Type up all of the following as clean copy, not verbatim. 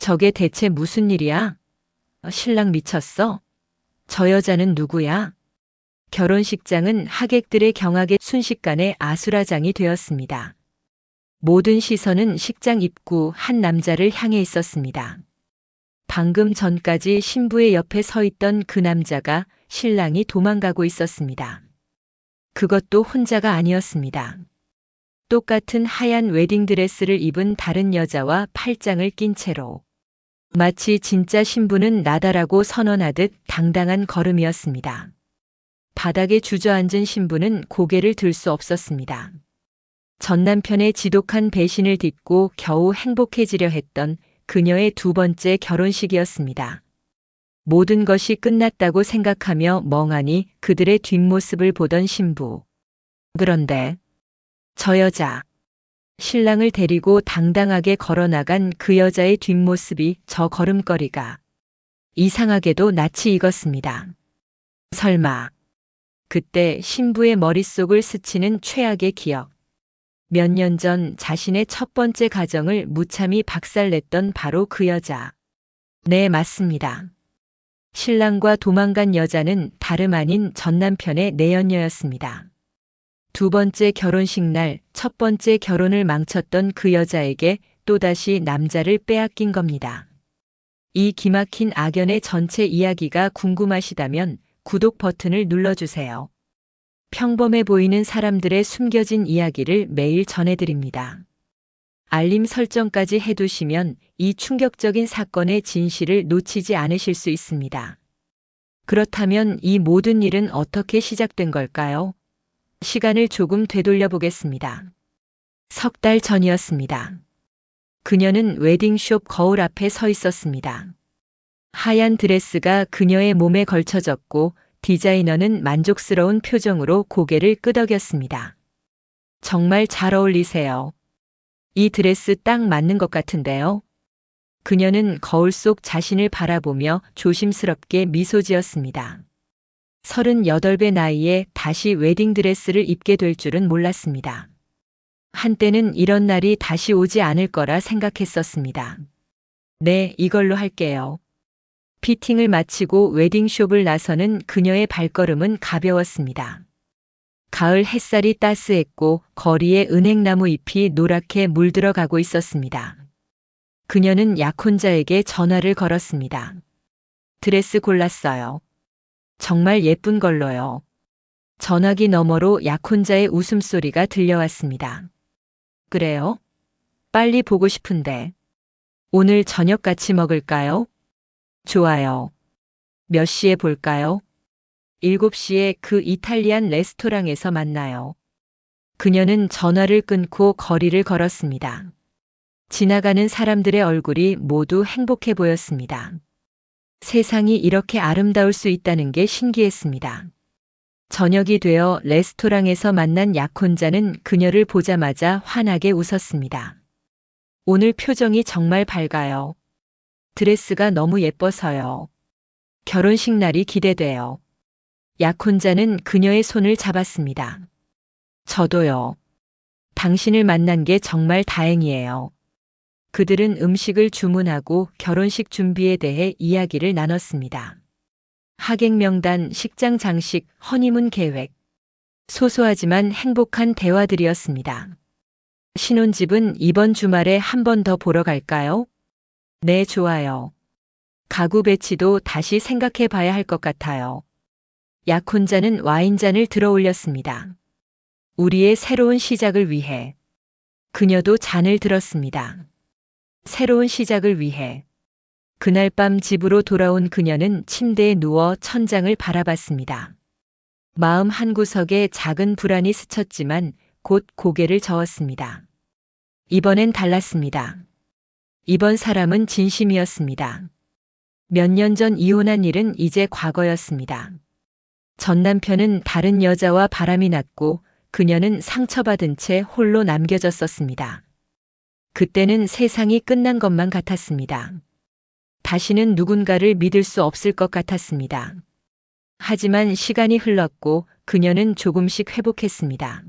저게 대체 무슨 일이야? 신랑 미쳤어? 저 여자는 누구야? 결혼식장은 하객들의 경악에 순식간에 아수라장이 되었습니다. 모든 시선은 식장 입구 한 남자를 향해 있었습니다. 방금 전까지 신부의 옆에 서 있던 그 남자가 신랑이 도망가고 있었습니다. 그것도 혼자가 아니었습니다. 똑같은 하얀 웨딩드레스를 입은 다른 여자와 팔짱을 낀 채로 마치 진짜 신부는 나다라고 선언하듯 당당한 걸음이었습니다. 바닥에 주저앉은 신부는 고개를 들 수 없었습니다. 전 남편의 지독한 배신을 딛고 겨우 행복해지려 했던 그녀의 두 번째 결혼식이었습니다. 모든 것이 끝났다고 생각하며 멍하니 그들의 뒷모습을 보던 신부. 그런데 저 여자, 신랑을 데리고 당당하게 걸어나간 그 여자의 뒷모습이 저 걸음걸이가 이상하게도 낯이 익었습니다. 설마 그때 신부의 머릿속을 스치는 최악의 기억. 몇 년 전 자신의 첫 번째 가정을 무참히 박살냈던 바로 그 여자. 네, 맞습니다. 신랑과 도망간 여자는 다름 아닌 전 남편의 내연녀였습니다. 두 번째 결혼식 날 첫 번째 결혼을 망쳤던 그 여자에게 또다시 남자를 빼앗긴 겁니다. 이 기막힌 악연의 전체 이야기가 궁금하시다면 구독 버튼을 눌러주세요. 평범해 보이는 사람들의 숨겨진 이야기를 매일 전해드립니다. 알림 설정까지 해두시면 이 충격적인 사건의 진실을 놓치지 않으실 수 있습니다. 그렇다면 이 모든 일은 어떻게 시작된 걸까요? 시간을 조금 되돌려 보겠습니다. 석 달 전이었습니다. 그녀는 웨딩숍 거울 앞에 서 있었습니다. 하얀 드레스가 그녀의 몸에 걸쳐졌고 디자이너는 만족스러운 표정으로 고개를 끄덕였습니다. 정말 잘 어울리세요. 이 드레스 딱 맞는 것 같은데요. 그녀는 거울 속 자신을 바라보며 조심스럽게 미소 지었습니다. 38배 나이에 다시 웨딩드레스를 입게 될 줄은 몰랐습니다. 한때는 이런 날이 다시 오지 않을 거라 생각했었습니다. 네, 이걸로 할게요. 피팅을 마치고 웨딩숍을 나서는 그녀의 발걸음은 가벼웠습니다. 가을 햇살이 따스했고 거리에 은행나무 잎이 노랗게 물들어가고 있었습니다. 그녀는 약혼자에게 전화를 걸었습니다. 드레스 골랐어요. 정말 예쁜 걸로요. 전화기 너머로 약혼자의 웃음소리가 들려왔습니다. 그래요? 빨리 보고 싶은데. 오늘 저녁 같이 먹을까요? 좋아요. 몇 시에 볼까요? 7시에 그 이탈리안 레스토랑에서 만나요. 그녀는 전화를 끊고 거리를 걸었습니다. 지나가는 사람들의 얼굴이 모두 행복해 보였습니다. 세상이 이렇게 아름다울 수 있다는 게 신기했습니다. 저녁이 되어 레스토랑에서 만난 약혼자는 그녀를 보자마자 환하게 웃었습니다. 오늘 표정이 정말 밝아요. 드레스가 너무 예뻐서요. 결혼식 날이 기대돼요. 약혼자는 그녀의 손을 잡았습니다. 저도요. 당신을 만난 게 정말 다행이에요. 그들은 음식을 주문하고 결혼식 준비에 대해 이야기를 나눴습니다. 하객 명단, 식장 장식, 허니문 계획. 소소하지만 행복한 대화들이었습니다. 신혼집은 이번 주말에 한 번 더 보러 갈까요? 네, 좋아요. 가구 배치도 다시 생각해 봐야 할 것 같아요. 약혼자는 와인잔을 들어 올렸습니다. 우리의 새로운 시작을 위해. 그녀도 잔을 들었습니다. 새로운 시작을 위해. 그날 밤 집으로 돌아온 그녀는 침대에 누워 천장을 바라봤습니다. 마음 한구석에 작은 불안이 스쳤지만 곧 고개를 저었습니다. 이번엔 달랐습니다. 이번 사람은 진심이었습니다. 몇 년 전 이혼한 일은 이제 과거였습니다. 전 남편은 다른 여자와 바람이 났고 그녀는 상처받은 채 홀로 남겨졌었습니다. 그때는 세상이 끝난 것만 같았습니다. 다시는 누군가를 믿을 수 없을 것 같았습니다. 하지만 시간이 흘렀고 그녀는 조금씩 회복했습니다.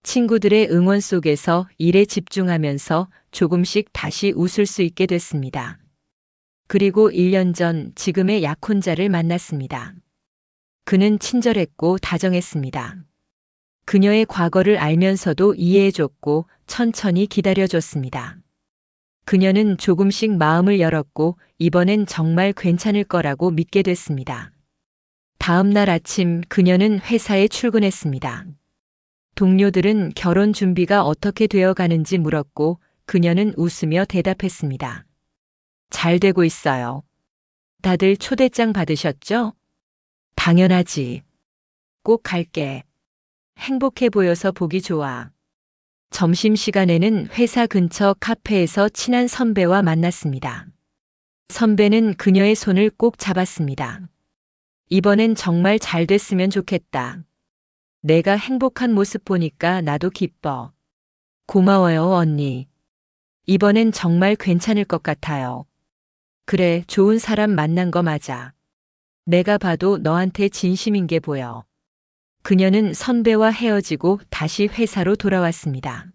친구들의 응원 속에서 일에 집중하면서 조금씩 다시 웃을 수 있게 됐습니다. 그리고 1년 전 지금의 약혼자를 만났습니다. 그는 친절했고 다정했습니다. 그녀의 과거를 알면서도 이해해줬고 천천히 기다려줬습니다. 그녀는 조금씩 마음을 열었고 이번엔 정말 괜찮을 거라고 믿게 됐습니다. 다음 날 아침 그녀는 회사에 출근했습니다. 동료들은 결혼 준비가 어떻게 되어 가는지 물었고 그녀는 웃으며 대답했습니다. 잘 되고 있어요. 다들 초대장 받으셨죠? 당연하지. 꼭 갈게. 행복해 보여서 보기 좋아. 점심시간에는 회사 근처 카페에서 친한 선배와 만났습니다. 선배는 그녀의 손을 꼭 잡았습니다. 이번엔 정말 잘 됐으면 좋겠다. 내가 행복한 모습 보니까 나도 기뻐. 고마워요, 언니. 이번엔 정말 괜찮을 것 같아요. 그래, 좋은 사람 만난 거 맞아. 내가 봐도 너한테 진심인 게 보여. 그녀는 선배와 헤어지고 다시 회사로 돌아왔습니다.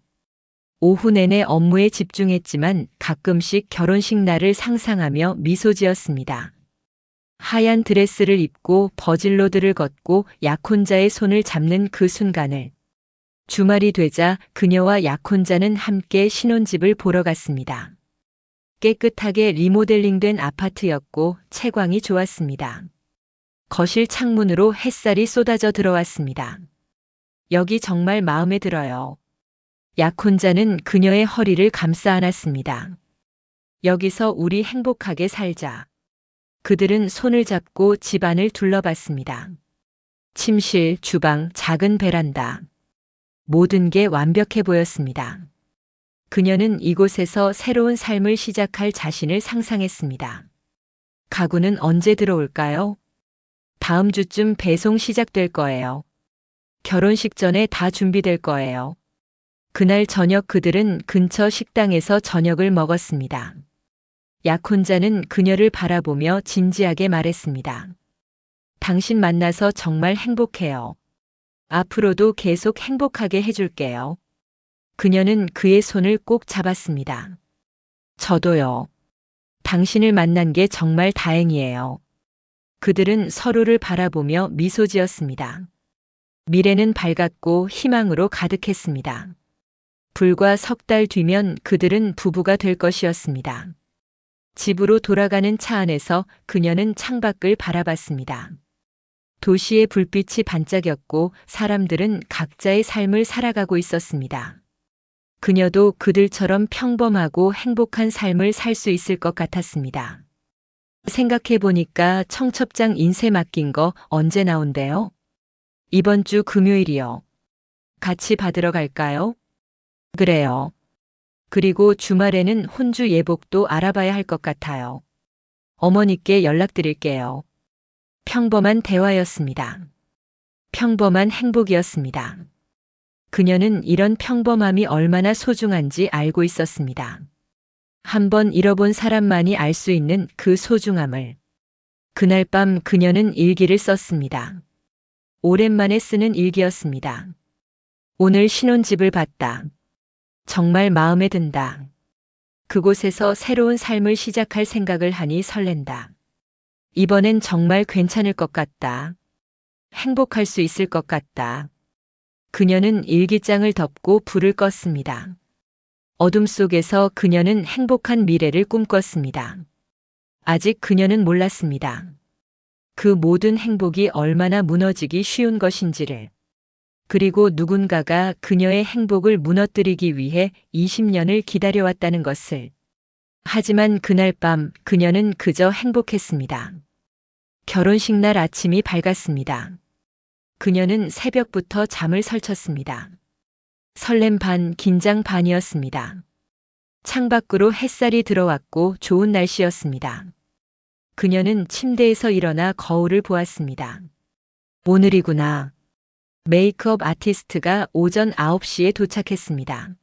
오후 내내 업무에 집중했지만 가끔씩 결혼식 날을 상상하며 미소 지었습니다. 하얀 드레스를 입고 버질로드를 걷고 약혼자의 손을 잡는 그 순간을. 주말이 되자 그녀와 약혼자는 함께 신혼집을 보러 갔습니다. 깨끗하게 리모델링된 아파트였고 채광이 좋았습니다. 거실 창문으로 햇살이 쏟아져 들어왔습니다. 여기 정말 마음에 들어요. 약혼자는 그녀의 허리를 감싸 안았습니다. 여기서 우리 행복하게 살자. 그들은 손을 잡고 집안을 둘러봤습니다. 침실, 주방, 작은 베란다. 모든 게 완벽해 보였습니다. 그녀는 이곳에서 새로운 삶을 시작할 자신을 상상했습니다. 가구는 언제 들어올까요? 다음 주쯤 배송 시작될 거예요. 결혼식 전에 다 준비될 거예요. 그날 저녁 그들은 근처 식당에서 저녁을 먹었습니다. 약혼자는 그녀를 바라보며 진지하게 말했습니다. 당신 만나서 정말 행복해요. 앞으로도 계속 행복하게 해줄게요. 그녀는 그의 손을 꼭 잡았습니다. 저도요. 당신을 만난 게 정말 다행이에요. 그들은 서로를 바라보며 미소 지었습니다. 미래는 밝았고 희망으로 가득했습니다. 불과 석 달 뒤면 그들은 부부가 될 것이었습니다. 집으로 돌아가는 차 안에서 그녀는 창밖을 바라봤습니다. 도시의 불빛이 반짝였고 사람들은 각자의 삶을 살아가고 있었습니다. 그녀도 그들처럼 평범하고 행복한 삶을 살 수 있을 것 같았습니다. 생각해보니까 청첩장 인쇄 맡긴 거 언제 나온대요? 이번 주 금요일이요. 같이 받으러 갈까요? 그래요. 그리고 주말에는 혼주 예복도 알아봐야 할 것 같아요. 어머니께 연락드릴게요. 평범한 대화였습니다. 평범한 행복이었습니다. 그녀는 이런 평범함이 얼마나 소중한지 알고 있었습니다. 한번 잃어본 사람만이 알 수 있는 그 소중함을. 그날 밤 그녀는 일기를 썼습니다. 오랜만에 쓰는 일기였습니다. 오늘 신혼집을 봤다. 정말 마음에 든다. 그곳에서 새로운 삶을 시작할 생각을 하니 설렌다. 이번엔 정말 괜찮을 것 같다. 행복할 수 있을 것 같다. 그녀는 일기장을 덮고 불을 껐습니다. 어둠 속에서 그녀는 행복한 미래를 꿈꿨습니다. 아직 그녀는 몰랐습니다. 그 모든 행복이 얼마나 무너지기 쉬운 것인지를. 그리고 누군가가 그녀의 행복을 무너뜨리기 위해 20년을 기다려왔다는 것을. 하지만 그날 밤 그녀는 그저 행복했습니다. 결혼식 날 아침이 밝았습니다. 그녀는 새벽부터 잠을 설쳤습니다. 설렘 반, 긴장 반이었습니다. 창밖으로 햇살이 들어왔고 좋은 날씨였습니다. 그녀는 침대에서 일어나 거울을 보았습니다. 오늘이구나. 메이크업 아티스트가 오전 9시에 도착했습니다.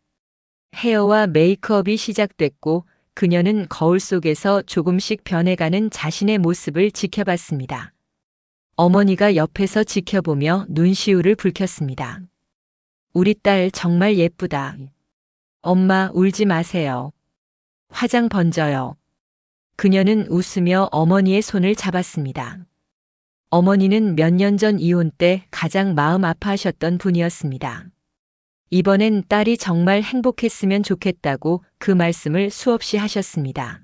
헤어와 메이크업이 시작됐고 그녀는 거울 속에서 조금씩 변해가는 자신의 모습을 지켜봤습니다. 어머니가 옆에서 지켜보며 눈시울을 붉혔습니다. 우리 딸 정말 예쁘다. 엄마 울지 마세요. 화장 번져요. 그녀는 웃으며 어머니의 손을 잡았습니다. 어머니는 몇 년 전 이혼 때 가장 마음 아파하셨던 분이었습니다. 이번엔 딸이 정말 행복했으면 좋겠다고 그 말씀을 수없이 하셨습니다.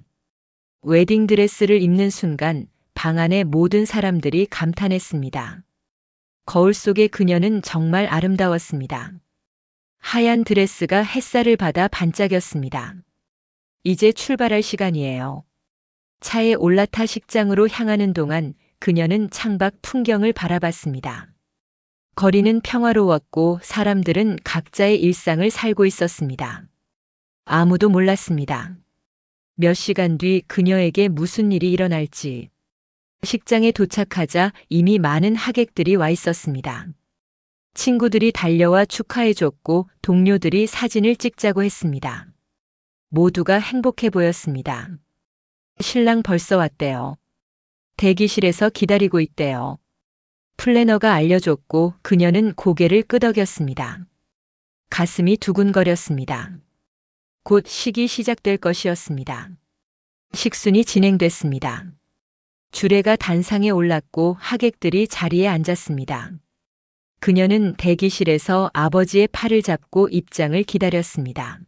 웨딩드레스를 입는 순간 방 안의 모든 사람들이 감탄했습니다. 거울 속의 그녀는 정말 아름다웠습니다. 하얀 드레스가 햇살을 받아 반짝였습니다. 이제 출발할 시간이에요. 차에 올라타 식장으로 향하는 동안 그녀는 창밖 풍경을 바라봤습니다. 거리는 평화로웠고 사람들은 각자의 일상을 살고 있었습니다. 아무도 몰랐습니다. 몇 시간 뒤 그녀에게 무슨 일이 일어날지. 식장에 도착하자 이미 많은 하객들이 와 있었습니다. 친구들이 달려와 축하해줬고 동료들이 사진을 찍자고 했습니다. 모두가 행복해 보였습니다. 신랑 벌써 왔대요. 대기실에서 기다리고 있대요. 플래너가 알려줬고 그녀는 고개를 끄덕였습니다. 가슴이 두근거렸습니다. 곧 식이 시작될 것이었습니다. 식순이 진행됐습니다. 주례가 단상에 올랐고 하객들이 자리에 앉았습니다. 그녀는 대기실에서 아버지의 팔을 잡고 입장을 기다렸습니다.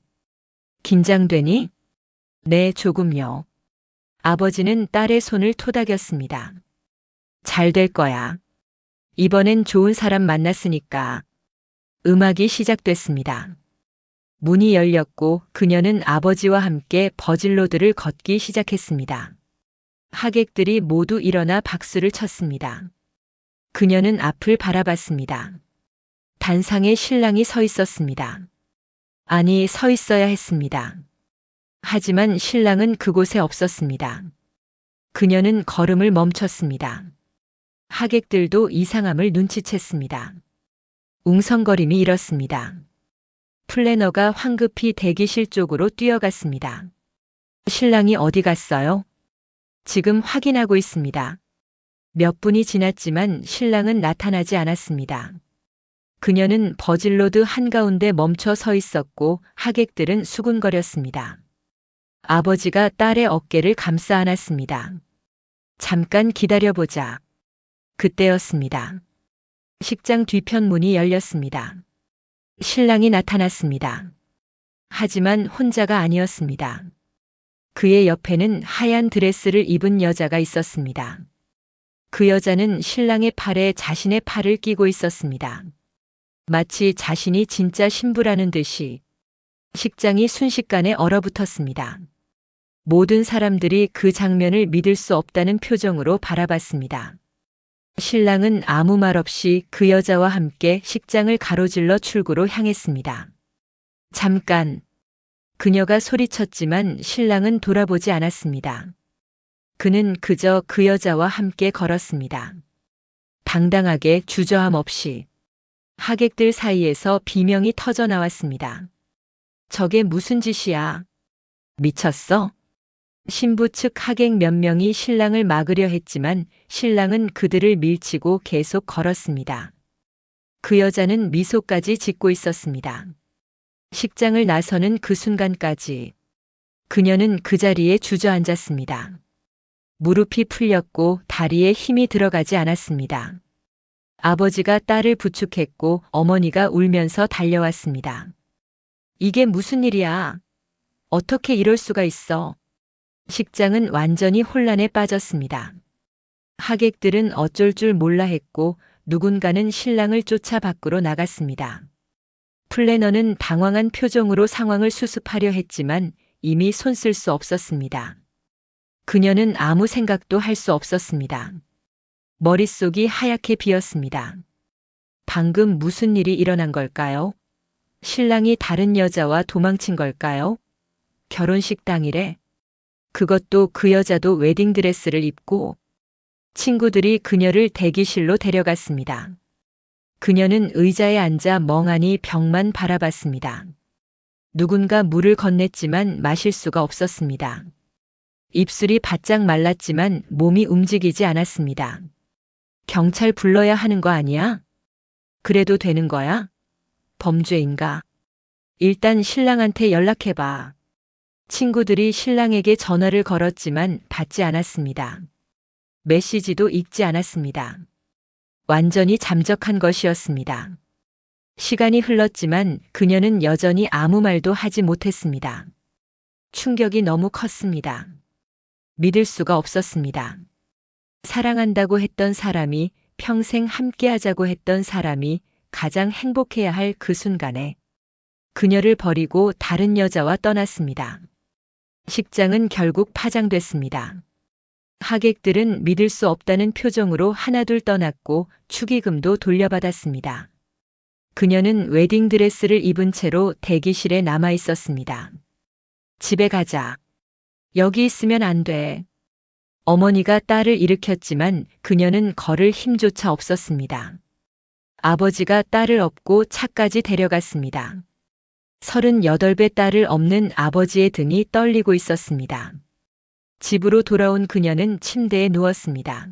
긴장되니? 네, 조금요. 아버지는 딸의 손을 토닥였습니다. 잘 될 거야. 이번엔 좋은 사람 만났으니까. 음악이 시작됐습니다. 문이 열렸고 그녀는 아버지와 함께 버질로드를 걷기 시작했습니다. 하객들이 모두 일어나 박수를 쳤습니다. 그녀는 앞을 바라봤습니다. 단상에 신랑이 서 있었습니다. 아니, 서 있어야 했습니다. 하지만 신랑은 그곳에 없었습니다. 그녀는 걸음을 멈췄습니다. 하객들도 이상함을 눈치챘습니다. 웅성거림이 일었습니다. 플래너가 황급히 대기실 쪽으로 뛰어갔습니다. 신랑이 어디 갔어요? 지금 확인하고 있습니다. 몇 분이 지났지만 신랑은 나타나지 않았습니다. 그녀는 버질로드 한가운데 멈춰 서 있었고 하객들은 수군거렸습니다. 아버지가 딸의 어깨를 감싸 안았습니다. 잠깐 기다려보자. 그때였습니다. 식장 뒤편 문이 열렸습니다. 신랑이 나타났습니다. 하지만 혼자가 아니었습니다. 그의 옆에는 하얀 드레스를 입은 여자가 있었습니다. 그 여자는 신랑의 팔에 자신의 팔을 끼고 있었습니다. 마치 자신이 진짜 신부라는 듯이. 식장이 순식간에 얼어붙었습니다. 모든 사람들이 그 장면을 믿을 수 없다는 표정으로 바라봤습니다. 신랑은 아무 말 없이 그 여자와 함께 식장을 가로질러 출구로 향했습니다. 잠깐. 그녀가 소리쳤지만 신랑은 돌아보지 않았습니다. 그는 그저 그 여자와 함께 걸었습니다. 당당하게 주저함 없이. 하객들 사이에서 비명이 터져 나왔습니다. 저게 무슨 짓이야? 미쳤어? 신부 측 하객 몇 명이 신랑을 막으려 했지만 신랑은 그들을 밀치고 계속 걸었습니다. 그 여자는 미소까지 짓고 있었습니다. 식장을 나서는 그 순간까지 그녀는 그 자리에 주저앉았습니다. 무릎이 풀렸고 다리에 힘이 들어가지 않았습니다. 아버지가 딸을 부축했고 어머니가 울면서 달려왔습니다. 이게 무슨 일이야? 어떻게 이럴 수가 있어? 식장은 완전히 혼란에 빠졌습니다. 하객들은 어쩔 줄 몰라 했고 누군가는 신랑을 쫓아 밖으로 나갔습니다. 플래너는 당황한 표정으로 상황을 수습하려 했지만 이미 손쓸 수 없었습니다. 그녀는 아무 생각도 할 수 없었습니다. 머릿속이 하얗게 비었습니다. 방금 무슨 일이 일어난 걸까요? 신랑이 다른 여자와 도망친 걸까요? 결혼식 당일에? 그것도 그 여자도 웨딩드레스를 입고 친구들이 그녀를 대기실로 데려갔습니다. 그녀는 의자에 앉아 멍하니 벽만 바라봤습니다. 누군가 물을 건넸지만 마실 수가 없었습니다. 입술이 바짝 말랐지만 몸이 움직이지 않았습니다. 경찰 불러야 하는 거 아니야? 그래도 되는 거야? 범죄인가? 일단 신랑한테 연락해봐. 친구들이 신랑에게 전화를 걸었지만 받지 않았습니다. 메시지도 읽지 않았습니다. 완전히 잠적한 것이었습니다. 시간이 흘렀지만 그녀는 여전히 아무 말도 하지 못했습니다. 충격이 너무 컸습니다. 믿을 수가 없었습니다. 사랑한다고 했던 사람이, 평생 함께하자고 했던 사람이 가장 행복해야 할 그 순간에 그녀를 버리고 다른 여자와 떠났습니다. 식장은 결국 파장됐습니다. 하객들은 믿을 수 없다는 표정으로 하나둘 떠났고 축의금도 돌려받았습니다. 그녀는 웨딩드레스를 입은 채로 대기실에 남아 있었습니다. 집에 가자. 여기 있으면 안 돼. 어머니가 딸을 일으켰지만 그녀는 걸을 힘조차 없었습니다. 아버지가 딸을 업고 차까지 데려갔습니다. 38배 딸을 업는 아버지의 등이 떨리고 있었습니다. 집으로 돌아온 그녀는 침대에 누웠습니다.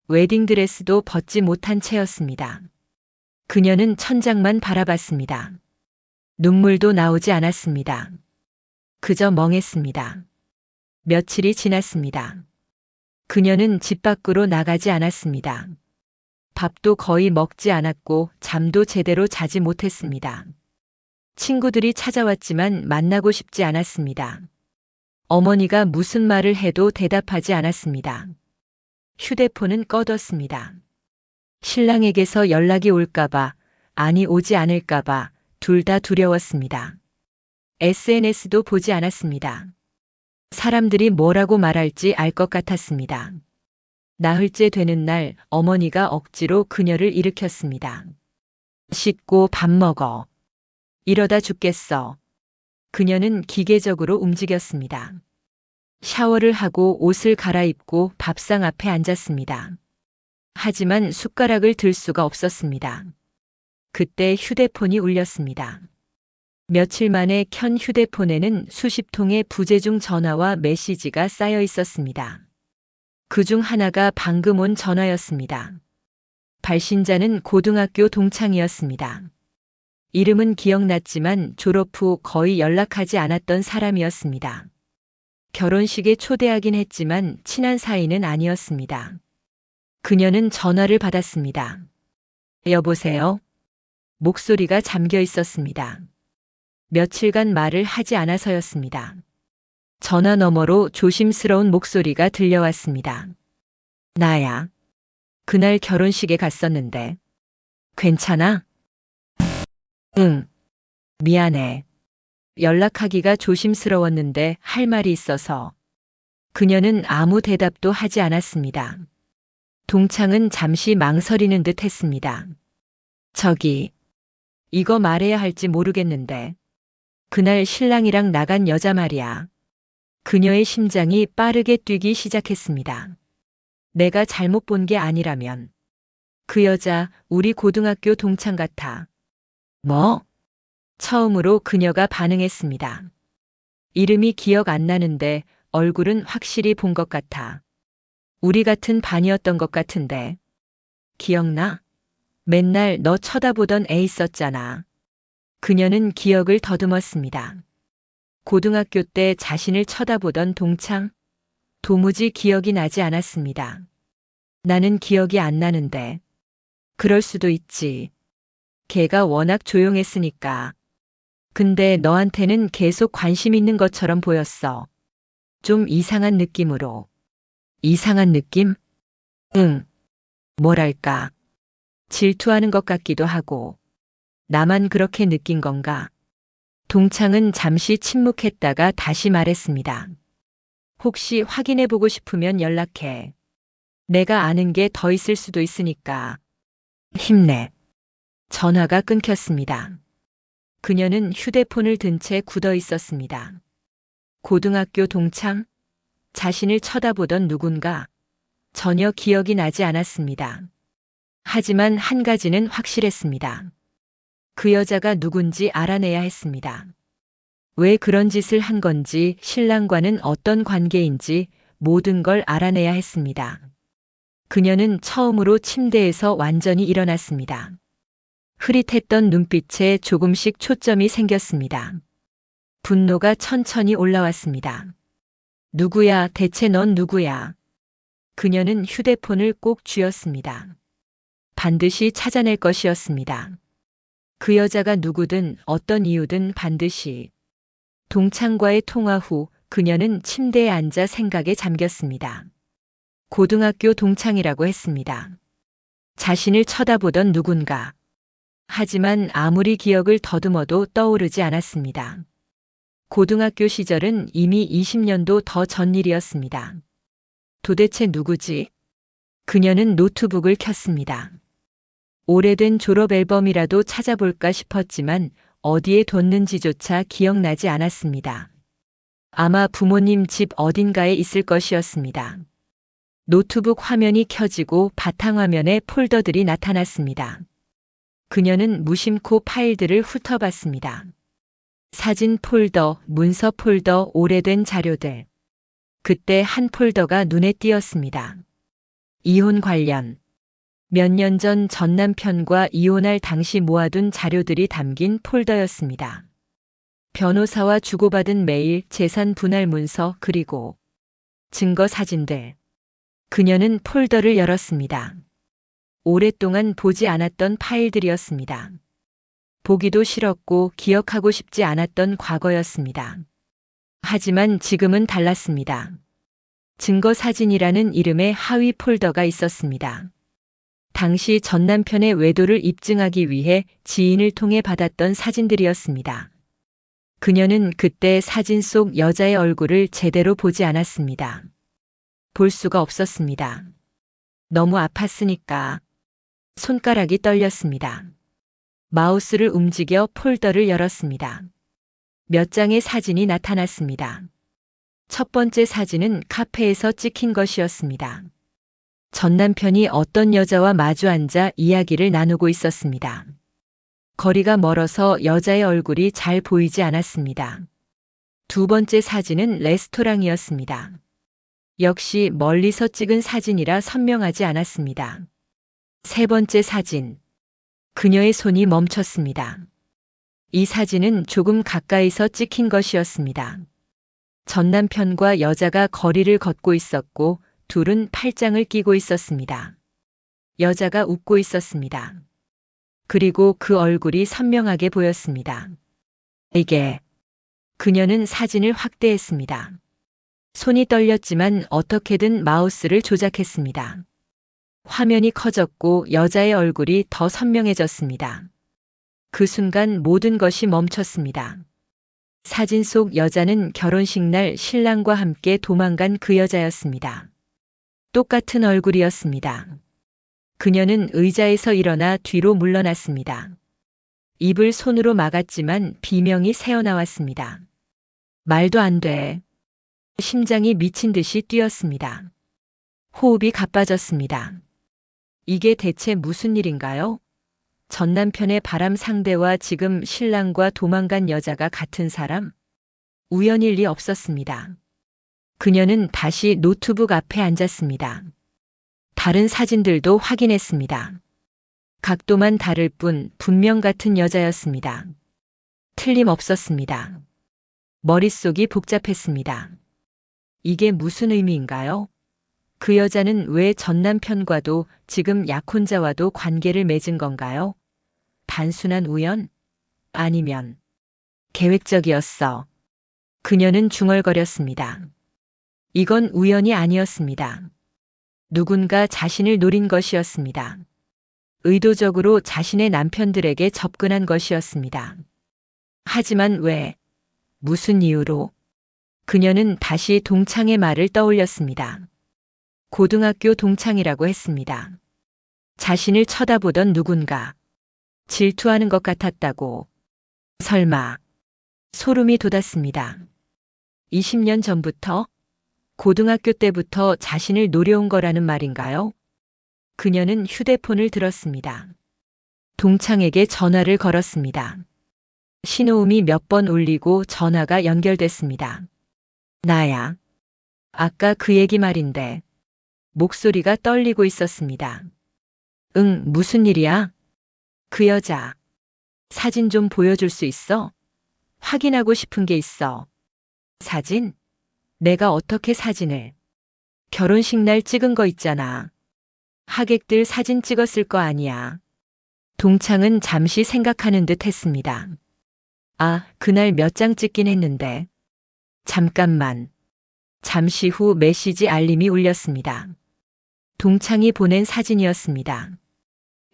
웨딩드레스도 벗지 못한 채였습니다. 그녀는 천장만 바라봤습니다. 눈물도 나오지 않았습니다. 그저 멍했습니다. 며칠이 지났습니다. 그녀는 집 밖으로 나가지 않았습니다. 밥도 거의 먹지 않았고 잠도 제대로 자지 못했습니다. 친구들이 찾아왔지만 만나고 싶지 않았습니다. 어머니가 무슨 말을 해도 대답하지 않았습니다. 휴대폰은 꺼뒀습니다. 신랑에게서 연락이 올까봐, 아니 오지 않을까봐 둘 다 두려웠습니다. SNS도 보지 않았습니다. 사람들이 뭐라고 말할지 알 것 같았습니다. 나흘째 되는 날 어머니가 억지로 그녀를 일으켰습니다. 씻고 밥 먹어. 이러다 죽겠어. 그녀는 기계적으로 움직였습니다. 샤워를 하고 옷을 갈아입고 밥상 앞에 앉았습니다. 하지만 숟가락을 들 수가 없었습니다. 그때 휴대폰이 울렸습니다. 며칠 만에 켠 휴대폰에는 수십 통의 부재중 전화와 메시지가 쌓여 있었습니다. 그중 하나가 방금 온 전화였습니다. 발신자는 고등학교 동창이었습니다. 이름은 기억났지만 졸업 후 거의 연락하지 않았던 사람이었습니다. 결혼식에 초대하긴 했지만 친한 사이는 아니었습니다. 그녀는 전화를 받았습니다. 여보세요? 목소리가 잠겨 있었습니다. 며칠간 말을 하지 않아서였습니다. 전화 너머로 조심스러운 목소리가 들려왔습니다. 나야. 그날 결혼식에 갔었는데. 괜찮아? 응. 미안해. 연락하기가 조심스러웠는데 할 말이 있어서. 그녀는 아무 대답도 하지 않았습니다. 동창은 잠시 망설이는 듯 했습니다. 저기, 이거 말해야 할지 모르겠는데. 그날 신랑이랑 나간 여자 말이야. 그녀의 심장이 빠르게 뛰기 시작했습니다. 내가 잘못 본 게 아니라면. 그 여자 우리 고등학교 동창 같아. 뭐? 처음으로 그녀가 반응했습니다. 이름이 기억 안 나는데 얼굴은 확실히 본 것 같아. 우리 같은 반이었던 것 같은데. 기억나? 맨날 너 쳐다보던 애 있었잖아. 그녀는 기억을 더듬었습니다. 고등학교 때 자신을 쳐다보던 동창? 도무지 기억이 나지 않았습니다. 나는 기억이 안 나는데. 그럴 수도 있지. 걔가 워낙 조용했으니까. 근데 너한테는 계속 관심 있는 것처럼 보였어. 좀 이상한 느낌으로. 이상한 느낌? 응. 뭐랄까. 질투하는 것 같기도 하고. 나만 그렇게 느낀 건가? 동창은 잠시 침묵했다가 다시 말했습니다. 혹시 확인해보고 싶으면 연락해. 내가 아는 게 더 있을 수도 있으니까. 힘내. 전화가 끊겼습니다. 그녀는 휴대폰을 든 채 굳어 있었습니다. 고등학교 동창? 자신을 쳐다보던 누군가? 전혀 기억이 나지 않았습니다. 하지만 한 가지는 확실했습니다. 그 여자가 누군지 알아내야 했습니다. 왜 그런 짓을 한 건지, 신랑과는 어떤 관계인지 모든 걸 알아내야 했습니다. 그녀는 처음으로 침대에서 완전히 일어났습니다. 흐릿했던 눈빛에 조금씩 초점이 생겼습니다. 분노가 천천히 올라왔습니다. 누구야, 대체 넌 누구야? 그녀는 휴대폰을 꼭 쥐었습니다. 반드시 찾아낼 것이었습니다. 그 여자가 누구든 어떤 이유든 반드시. 동창과의 통화 후 그녀는 침대에 앉아 생각에 잠겼습니다. 고등학교 동창이라고 했습니다. 자신을 쳐다보던 누군가. 하지만 아무리 기억을 더듬어도 떠오르지 않았습니다. 고등학교 시절은 이미 20년도 더 전 일이었습니다. 도대체 누구지? 그녀는 노트북을 켰습니다. 오래된 졸업 앨범이라도 찾아볼까 싶었지만 어디에 뒀는지조차 기억나지 않았습니다. 아마 부모님 집 어딘가에 있을 것이었습니다. 노트북 화면이 켜지고 바탕화면에 폴더들이 나타났습니다. 그녀는 무심코 파일들을 훑어봤습니다. 사진 폴더, 문서 폴더, 오래된 자료들. 그때 한 폴더가 눈에 띄었습니다. 이혼 관련. 몇 년 전 전 남편과 이혼할 당시 모아둔 자료들이 담긴 폴더였습니다. 변호사와 주고받은 메일, 재산 분할 문서, 그리고 증거 사진들. 그녀는 폴더를 열었습니다. 오랫동안 보지 않았던 파일들이었습니다. 보기도 싫었고 기억하고 싶지 않았던 과거였습니다. 하지만 지금은 달랐습니다. 증거 사진이라는 이름의 하위 폴더가 있었습니다. 당시 전 남편의 외도를 입증하기 위해 지인을 통해 받았던 사진들이었습니다. 그녀는 그때 사진 속 여자의 얼굴을 제대로 보지 않았습니다. 볼 수가 없었습니다. 너무 아팠으니까. 손가락이 떨렸습니다. 마우스를 움직여 폴더를 열었습니다. 몇 장의 사진이 나타났습니다. 첫 번째 사진은 카페에서 찍힌 것이었습니다. 전 남편이 어떤 여자와 마주 앉아 이야기를 나누고 있었습니다. 거리가 멀어서 여자의 얼굴이 잘 보이지 않았습니다. 두 번째 사진은 레스토랑이었습니다. 역시 멀리서 찍은 사진이라 선명하지 않았습니다. 세 번째 사진. 그녀의 손이 멈췄습니다. 이 사진은 조금 가까이서 찍힌 것이었습니다. 전 남편과 여자가 거리를 걷고 있었고 둘은 팔짱을 끼고 있었습니다. 여자가 웃고 있었습니다. 그리고 그 얼굴이 선명하게 보였습니다. 이게. 그녀는 사진을 확대했습니다. 손이 떨렸지만 어떻게든 마우스를 조작했습니다. 화면이 커졌고 여자의 얼굴이 더 선명해졌습니다. 그 순간 모든 것이 멈췄습니다. 사진 속 여자는 결혼식 날 신랑과 함께 도망간 그 여자였습니다. 똑같은 얼굴이었습니다. 그녀는 의자에서 일어나 뒤로 물러났습니다. 입을 손으로 막았지만 비명이 새어나왔습니다. 말도 안 돼. 심장이 미친 듯이 뛰었습니다. 호흡이 가빠졌습니다. 이게 대체 무슨 일인가요? 전 남편의 바람 상대와 지금 신랑과 도망간 여자가 같은 사람? 우연일 리 없었습니다. 그녀는 다시 노트북 앞에 앉았습니다. 다른 사진들도 확인했습니다. 각도만 다를 뿐 분명 같은 여자였습니다. 틀림없었습니다. 머릿속이 복잡했습니다. 이게 무슨 의미인가요? 그 여자는 왜 전 남편과도 지금 약혼자와도 관계를 맺은 건가요? 단순한 우연? 아니면 계획적이었어. 그녀는 중얼거렸습니다. 이건 우연이 아니었습니다. 누군가 자신을 노린 것이었습니다. 의도적으로 자신의 남편들에게 접근한 것이었습니다. 하지만 왜? 무슨 이유로? 그녀는 다시 동창의 말을 떠올렸습니다. 고등학교 동창이라고 했습니다. 자신을 쳐다보던 누군가. 질투하는 것 같았다고. 설마. 소름이 돋았습니다. 20년 전부터? 고등학교 때부터 자신을 노려온 거라는 말인가요? 그녀는 휴대폰을 들었습니다. 동창에게 전화를 걸었습니다. 신호음이 몇 번 울리고 전화가 연결됐습니다. 나야. 아까 그 얘기 말인데. 목소리가 떨리고 있었습니다. 응, 무슨 일이야? 그 여자. 사진 좀 보여줄 수 있어? 확인하고 싶은 게 있어. 사진? 내가 어떻게 사진을? 결혼식 날 찍은 거 있잖아. 하객들 사진 찍었을 거 아니야. 동창은 잠시 생각하는 듯 했습니다. 아, 그날 몇 장 찍긴 했는데. 잠깐만. 잠시 후 메시지 알림이 울렸습니다. 동창이 보낸 사진이었습니다.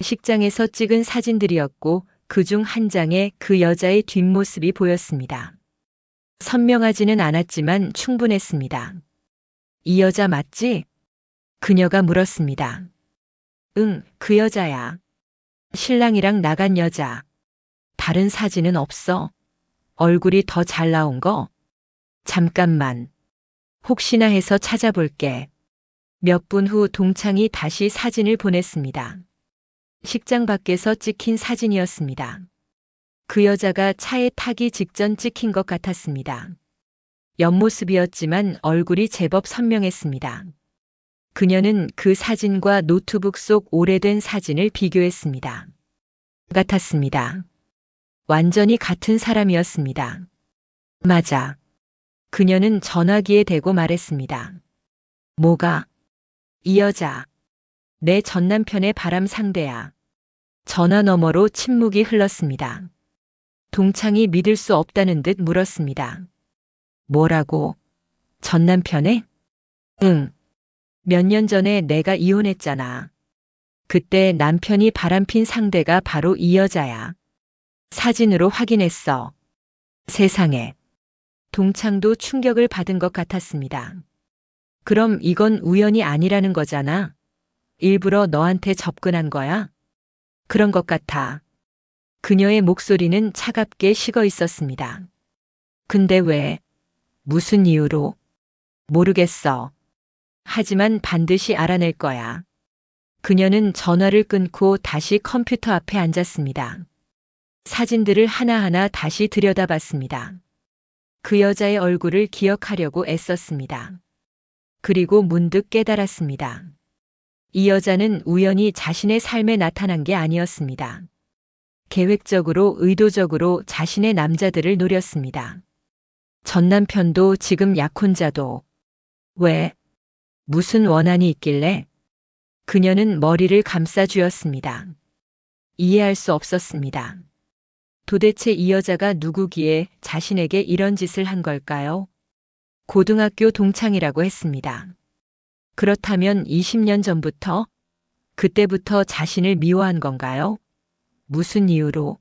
식장에서 찍은 사진들이었고 그중 한 장에 그 여자의 뒷모습이 보였습니다. 선명하지는 않았지만 충분했습니다. 이 여자 맞지? 그녀가 물었습니다. 응, 그 여자야. 신랑이랑 나간 여자. 다른 사진은 없어? 얼굴이 더 잘 나온 거? 잠깐만. 혹시나 해서 찾아볼게. 몇 분 후 동창이 다시 사진을 보냈습니다. 식장 밖에서 찍힌 사진이었습니다. 그 여자가 차에 타기 직전 찍힌 것 같았습니다. 옆모습이었지만 얼굴이 제법 선명했습니다. 그녀는 그 사진과 노트북 속 오래된 사진을 비교했습니다. 같았습니다. 완전히 같은 사람이었습니다. 맞아. 그녀는 전화기에 대고 말했습니다. 뭐가? 이 여자. 내 전남편의 바람 상대야. 전화 너머로 침묵이 흘렀습니다. 동창이 믿을 수 없다는 듯 물었습니다. 뭐라고? 전남편에? 응. 몇 년 전에 내가 이혼했잖아. 그때 남편이 바람핀 상대가 바로 이 여자야. 사진으로 확인했어. 세상에. 동창도 충격을 받은 것 같았습니다. 그럼 이건 우연이 아니라는 거잖아. 일부러 너한테 접근한 거야? 그런 것 같아. 그녀의 목소리는 차갑게 식어 있었습니다. 근데 왜? 무슨 이유로? 모르겠어. 하지만 반드시 알아낼 거야. 그녀는 전화를 끊고 다시 컴퓨터 앞에 앉았습니다. 사진들을 하나하나 다시 들여다봤습니다. 그 여자의 얼굴을 기억하려고 애썼습니다. 그리고 문득 깨달았습니다. 이 여자는 우연히 자신의 삶에 나타난 게 아니었습니다. 계획적으로, 의도적으로 자신의 남자들을 노렸습니다. 전 남편도 지금 약혼자도. 왜? 무슨 원한이 있길래? 그녀는 머리를 감싸 쥐었습니다. 이해할 수 없었습니다. 도대체 이 여자가 누구기에 자신에게 이런 짓을 한 걸까요? 고등학교 동창이라고 했습니다. 그렇다면 20년 전부터? 그때부터 자신을 미워한 건가요? 무슨 이유로?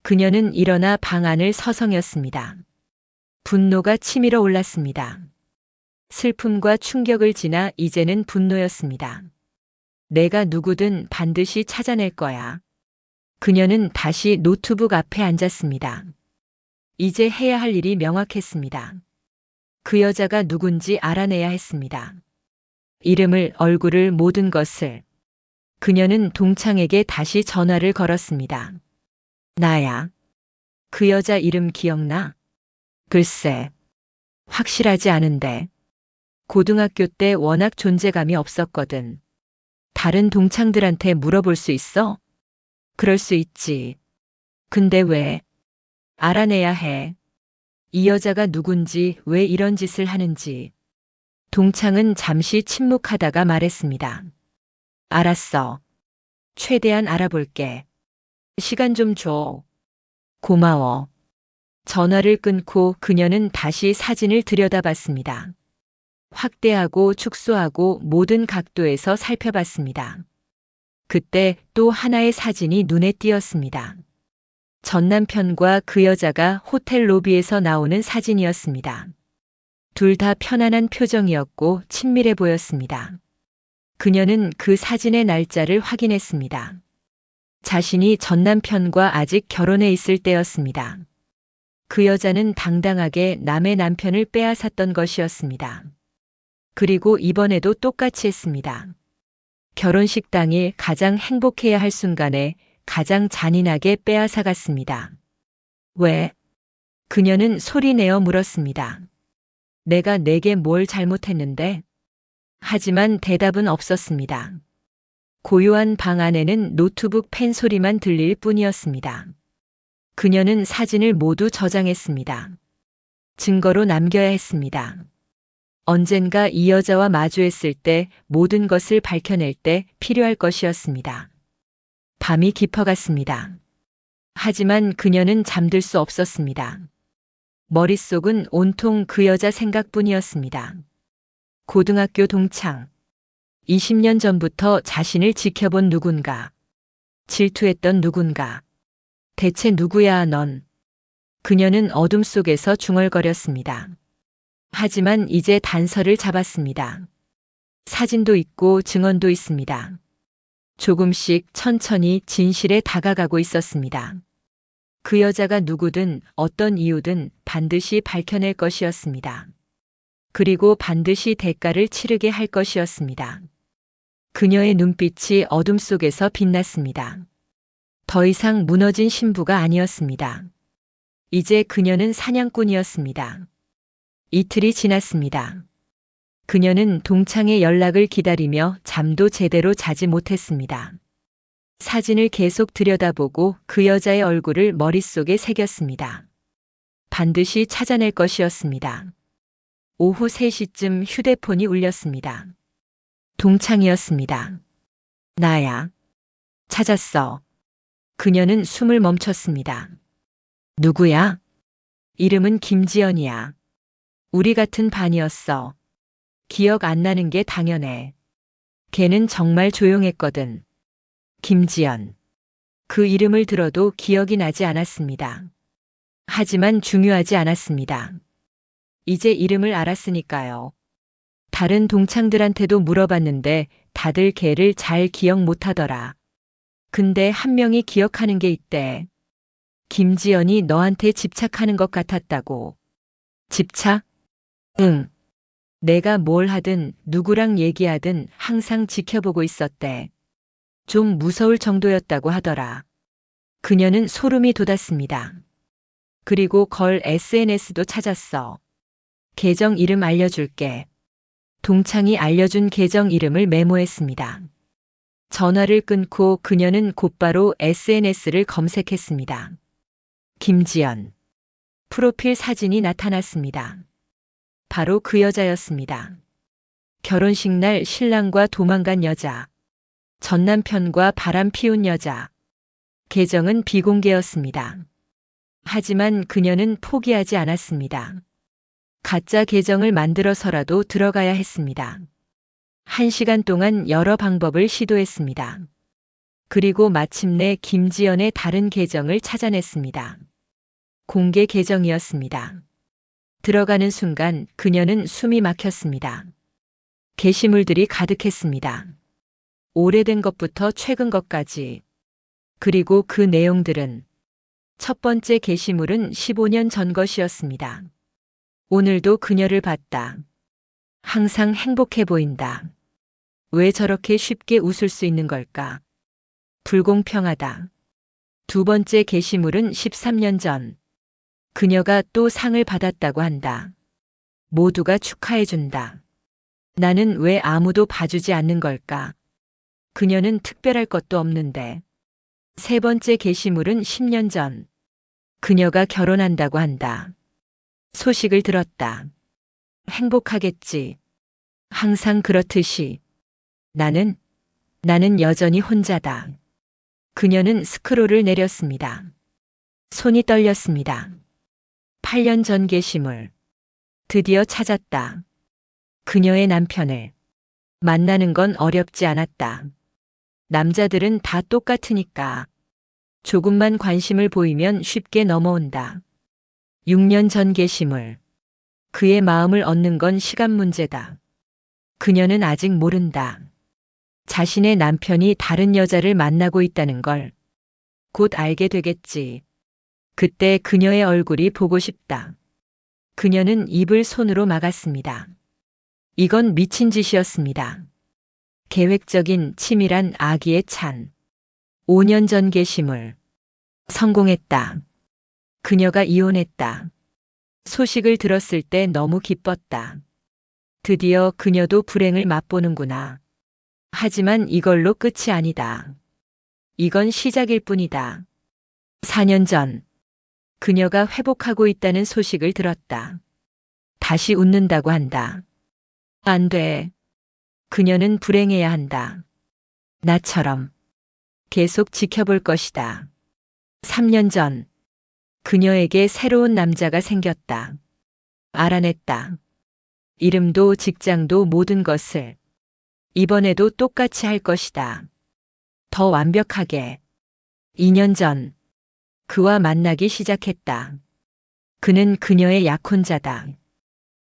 그녀는 일어나 방 안을 서성였습니다. 분노가 치밀어 올랐습니다. 슬픔과 충격을 지나 이제는 분노였습니다. 내가 누구든 반드시 찾아낼 거야. 그녀는 다시 노트북 앞에 앉았습니다. 이제 해야 할 일이 명확했습니다. 그 여자가 누군지 알아내야 했습니다. 이름을, 얼굴을, 모든 것을. 그녀는 동창에게 다시 전화를 걸었습니다. 나야. 그 여자 이름 기억나? 글쎄. 확실하지 않은데. 고등학교 때 워낙 존재감이 없었거든. 다른 동창들한테 물어볼 수 있어? 그럴 수 있지. 근데 왜? 알아내야 해. 이 여자가 누군지, 왜 이런 짓을 하는지. 동창은 잠시 침묵하다가 말했습니다. 알았어. 최대한 알아볼게. 시간 좀 줘. 고마워. 전화를 끊고 그녀는 다시 사진을 들여다봤습니다. 확대하고 축소하고 모든 각도에서 살펴봤습니다. 그때 또 하나의 사진이 눈에 띄었습니다. 전 남편과 그 여자가 호텔 로비에서 나오는 사진이었습니다. 둘 다 편안한 표정이었고 친밀해 보였습니다. 그녀는 그 사진의 날짜를 확인했습니다. 자신이 전 남편과 아직 결혼해 있을 때였습니다. 그 여자는 당당하게 남의 남편을 빼앗았던 것이었습니다. 그리고 이번에도 똑같이 했습니다. 결혼식 당일 가장 행복해야 할 순간에 가장 잔인하게 빼앗아갔습니다. 왜? 그녀는 소리내어 물었습니다. 내가 내게 뭘 잘못했는데? 하지만 대답은 없었습니다. 고요한 방 안에는 노트북 펜 소리만 들릴 뿐이었습니다. 그녀는 사진을 모두 저장했습니다. 증거로 남겨야 했습니다. 언젠가 이 여자와 마주했을 때 모든 것을 밝혀낼 때 필요할 것이었습니다. 밤이 깊어갔습니다. 하지만 그녀는 잠들 수 없었습니다. 머릿속은 온통 그 여자 생각뿐이었습니다. 고등학교 동창. 20년 전부터 자신을 지켜본 누군가. 질투했던 누군가. 대체 누구야 넌? 그녀는 어둠 속에서 중얼거렸습니다. 하지만 이제 단서를 잡았습니다. 사진도 있고 증언도 있습니다. 조금씩 천천히 진실에 다가가고 있었습니다. 그 여자가 누구든 어떤 이유든 반드시 밝혀낼 것이었습니다. 그리고 반드시 대가를 치르게 할 것이었습니다. 그녀의 눈빛이 어둠 속에서 빛났습니다. 더 이상 무너진 신부가 아니었습니다. 이제 그녀는 사냥꾼이었습니다. 이틀이 지났습니다. 그녀는 동창의 연락을 기다리며 잠도 제대로 자지 못했습니다. 사진을 계속 들여다보고 그 여자의 얼굴을 머릿속에 새겼습니다. 반드시 찾아낼 것이었습니다. 오후 3시쯤 휴대폰이 울렸습니다. 동창이었습니다. 나야. 찾았어. 그녀는 숨을 멈췄습니다. 누구야? 이름은 김지연이야. 우리 같은 반이었어. 기억 안 나는 게 당연해. 걔는 정말 조용했거든. 김지연. 그 이름을 들어도 기억이 나지 않았습니다. 하지만 중요하지 않았습니다. 이제 이름을 알았으니까요. 다른 동창들한테도 물어봤는데 다들 걔를 잘 기억 못하더라. 근데 한 명이 기억하는 게 있대. 김지연이 너한테 집착하는 것 같았다고. 집착? 응. 내가 뭘 하든 누구랑 얘기하든 항상 지켜보고 있었대. 좀 무서울 정도였다고 하더라. 그녀는 소름이 돋았습니다. 그리고 걸 SNS도 찾았어. 계정 이름 알려줄게. 동창이 알려준 계정 이름을 메모했습니다. 전화를 끊고 그녀는 곧바로 SNS를 검색했습니다. 김지연. 프로필 사진이 나타났습니다. 바로 그 여자였습니다. 결혼식 날 신랑과 도망간 여자. 전 남편과 바람 피운 여자. 계정은 비공개였습니다. 하지만 그녀는 포기하지 않았습니다. 가짜 계정을 만들어서라도 들어가야 했습니다. 1시간 동안 여러 방법을 시도했습니다. 그리고 마침내 김지연의 다른 계정을 찾아냈습니다. 공개 계정이었습니다. 들어가는 순간 그녀는 숨이 막혔습니다. 게시물들이 가득했습니다. 오래된 것부터 최근 것까지. 그리고 그 내용들은 첫 번째 게시물은 15년 전 것이었습니다. 오늘도 그녀를 봤다. 항상 행복해 보인다. 왜 저렇게 쉽게 웃을 수 있는 걸까? 불공평하다. 두 번째 게시물은 13년 전. 그녀가 또 상을 받았다고 한다. 모두가 축하해준다. 나는 왜 아무도 봐주지 않는 걸까? 그녀는 특별할 것도 없는데. 세 번째 게시물은 10년 전. 그녀가 결혼한다고 한다. 소식을 들었다. 행복하겠지. 항상 그렇듯이. 나는 여전히 혼자다. 그녀는 스크롤을 내렸습니다. 손이 떨렸습니다. 8년 전 게시물. 드디어 찾았다. 그녀의 남편을. 만나는 건 어렵지 않았다. 남자들은 다 똑같으니까. 조금만 관심을 보이면 쉽게 넘어온다. 6년 전 게시물. 그의 마음을 얻는 건 시간 문제다. 그녀는 아직 모른다. 자신의 남편이 다른 여자를 만나고 있다는 걸. 곧 알게 되겠지. 그때 그녀의 얼굴이 보고 싶다. 그녀는 입을 손으로 막았습니다. 이건 미친 짓이었습니다. 계획적인 치밀한 악의에 찬. 5년 전 게시물. 성공했다. 그녀가 이혼했다. 소식을 들었을 때 너무 기뻤다. 드디어 그녀도 불행을 맛보는구나. 하지만 이걸로 끝이 아니다. 이건 시작일 뿐이다. 4년 전. 그녀가 회복하고 있다는 소식을 들었다. 다시 웃는다고 한다. 안 돼. 그녀는 불행해야 한다. 나처럼. 계속 지켜볼 것이다. 3년 전, 그녀에게 새로운 남자가 생겼다. 알아냈다. 이름도 직장도 모든 것을. 이번에도 똑같이 할 것이다. 더 완벽하게. 2년 전, 그와 만나기 시작했다. 그는 그녀의 약혼자다.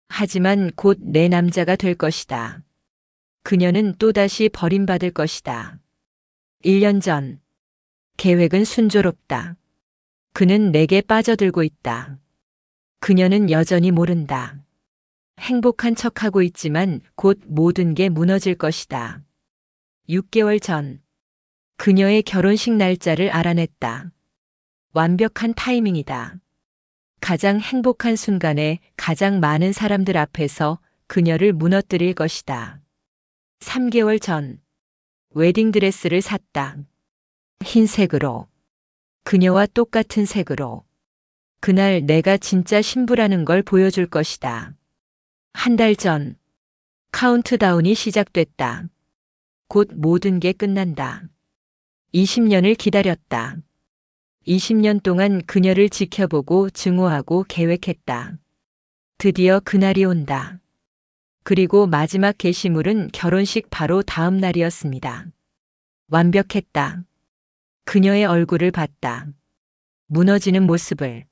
하지만 곧 내 남자가 될 것이다. 그녀는 또다시 버림받을 것이다. 1년 전, 계획은 순조롭다. 그는 내게 빠져들고 있다. 그녀는 여전히 모른다. 행복한 척하고 있지만 곧 모든 게 무너질 것이다. 6개월 전, 그녀의 결혼식 날짜를 알아냈다. 완벽한 타이밍이다. 가장 행복한 순간에 가장 많은 사람들 앞에서 그녀를 무너뜨릴 것이다. 3개월 전, 웨딩드레스를 샀다. 흰색으로. 그녀와 똑같은 색으로. 그날 내가 진짜 신부라는 걸 보여줄 것이다. 한 달 전, 카운트다운이 시작됐다. 곧 모든 게 끝난다. 20년을 기다렸다. 20년 동안 그녀를 지켜보고 증오하고 계획했다. 드디어 그날이 온다. 그리고 마지막 게시물은 결혼식 바로 다음 날이었습니다. 완벽했다. 그녀의 얼굴을 봤다. 무너지는 모습을.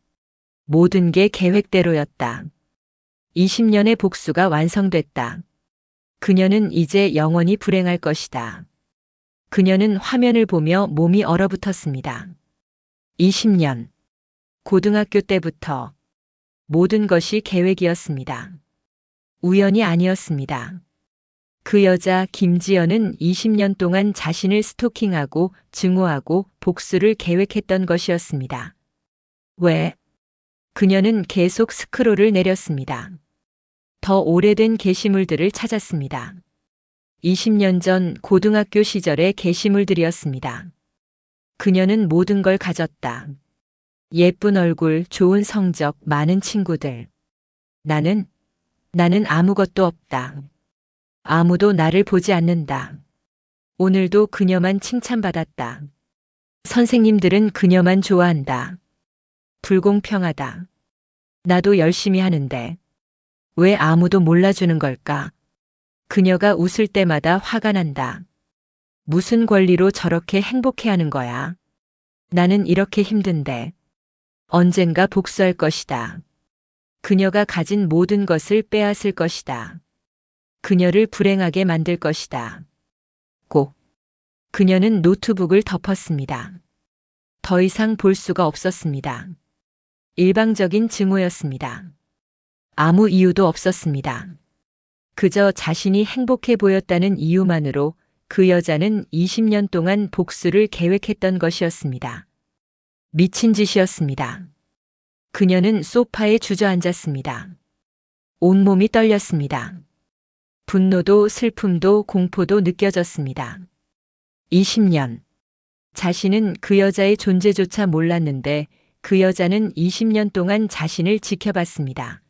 모든 게 계획대로였다. 20년의 복수가 완성됐다. 그녀는 이제 영원히 불행할 것이다. 그녀는 화면을 보며 몸이 얼어붙었습니다. 20년. 고등학교 때부터 모든 것이 계획이었습니다. 우연이 아니었습니다. 그 여자 김지연은 20년 동안 자신을 스토킹하고 증오하고 복수를 계획했던 것이었습니다. 왜? 그녀는 계속 스크롤을 내렸습니다. 더 오래된 게시물들을 찾았습니다. 20년 전 고등학교 시절의 게시물들이었습니다. 그녀는 모든 걸 가졌다. 예쁜 얼굴, 좋은 성적, 많은 친구들. 나는 아무것도 없다. 아무도 나를 보지 않는다. 오늘도 그녀만 칭찬받았다. 선생님들은 그녀만 좋아한다. 불공평하다. 나도 열심히 하는데 왜 아무도 몰라주는 걸까? 그녀가 웃을 때마다 화가 난다. 무슨 권리로 저렇게 행복해하는 거야? 나는 이렇게 힘든데 언젠가 복수할 것이다. 그녀가 가진 모든 것을 빼앗을 것이다. 그녀를 불행하게 만들 것이다. 꼭. 그녀는 노트북을 덮었습니다. 더 이상 볼 수가 없었습니다. 일방적인 증오였습니다. 아무 이유도 없었습니다. 그저 자신이 행복해 보였다는 이유만으로 그 여자는 20년 동안 복수를 계획했던 것이었습니다. 미친 짓이었습니다. 그녀는 소파에 주저앉았습니다. 온몸이 떨렸습니다. 분노도 슬픔도 공포도 느껴졌습니다. 20년. 자신은 그 여자의 존재조차 몰랐는데 그 여자는 20년 동안 자신을 지켜봤습니다.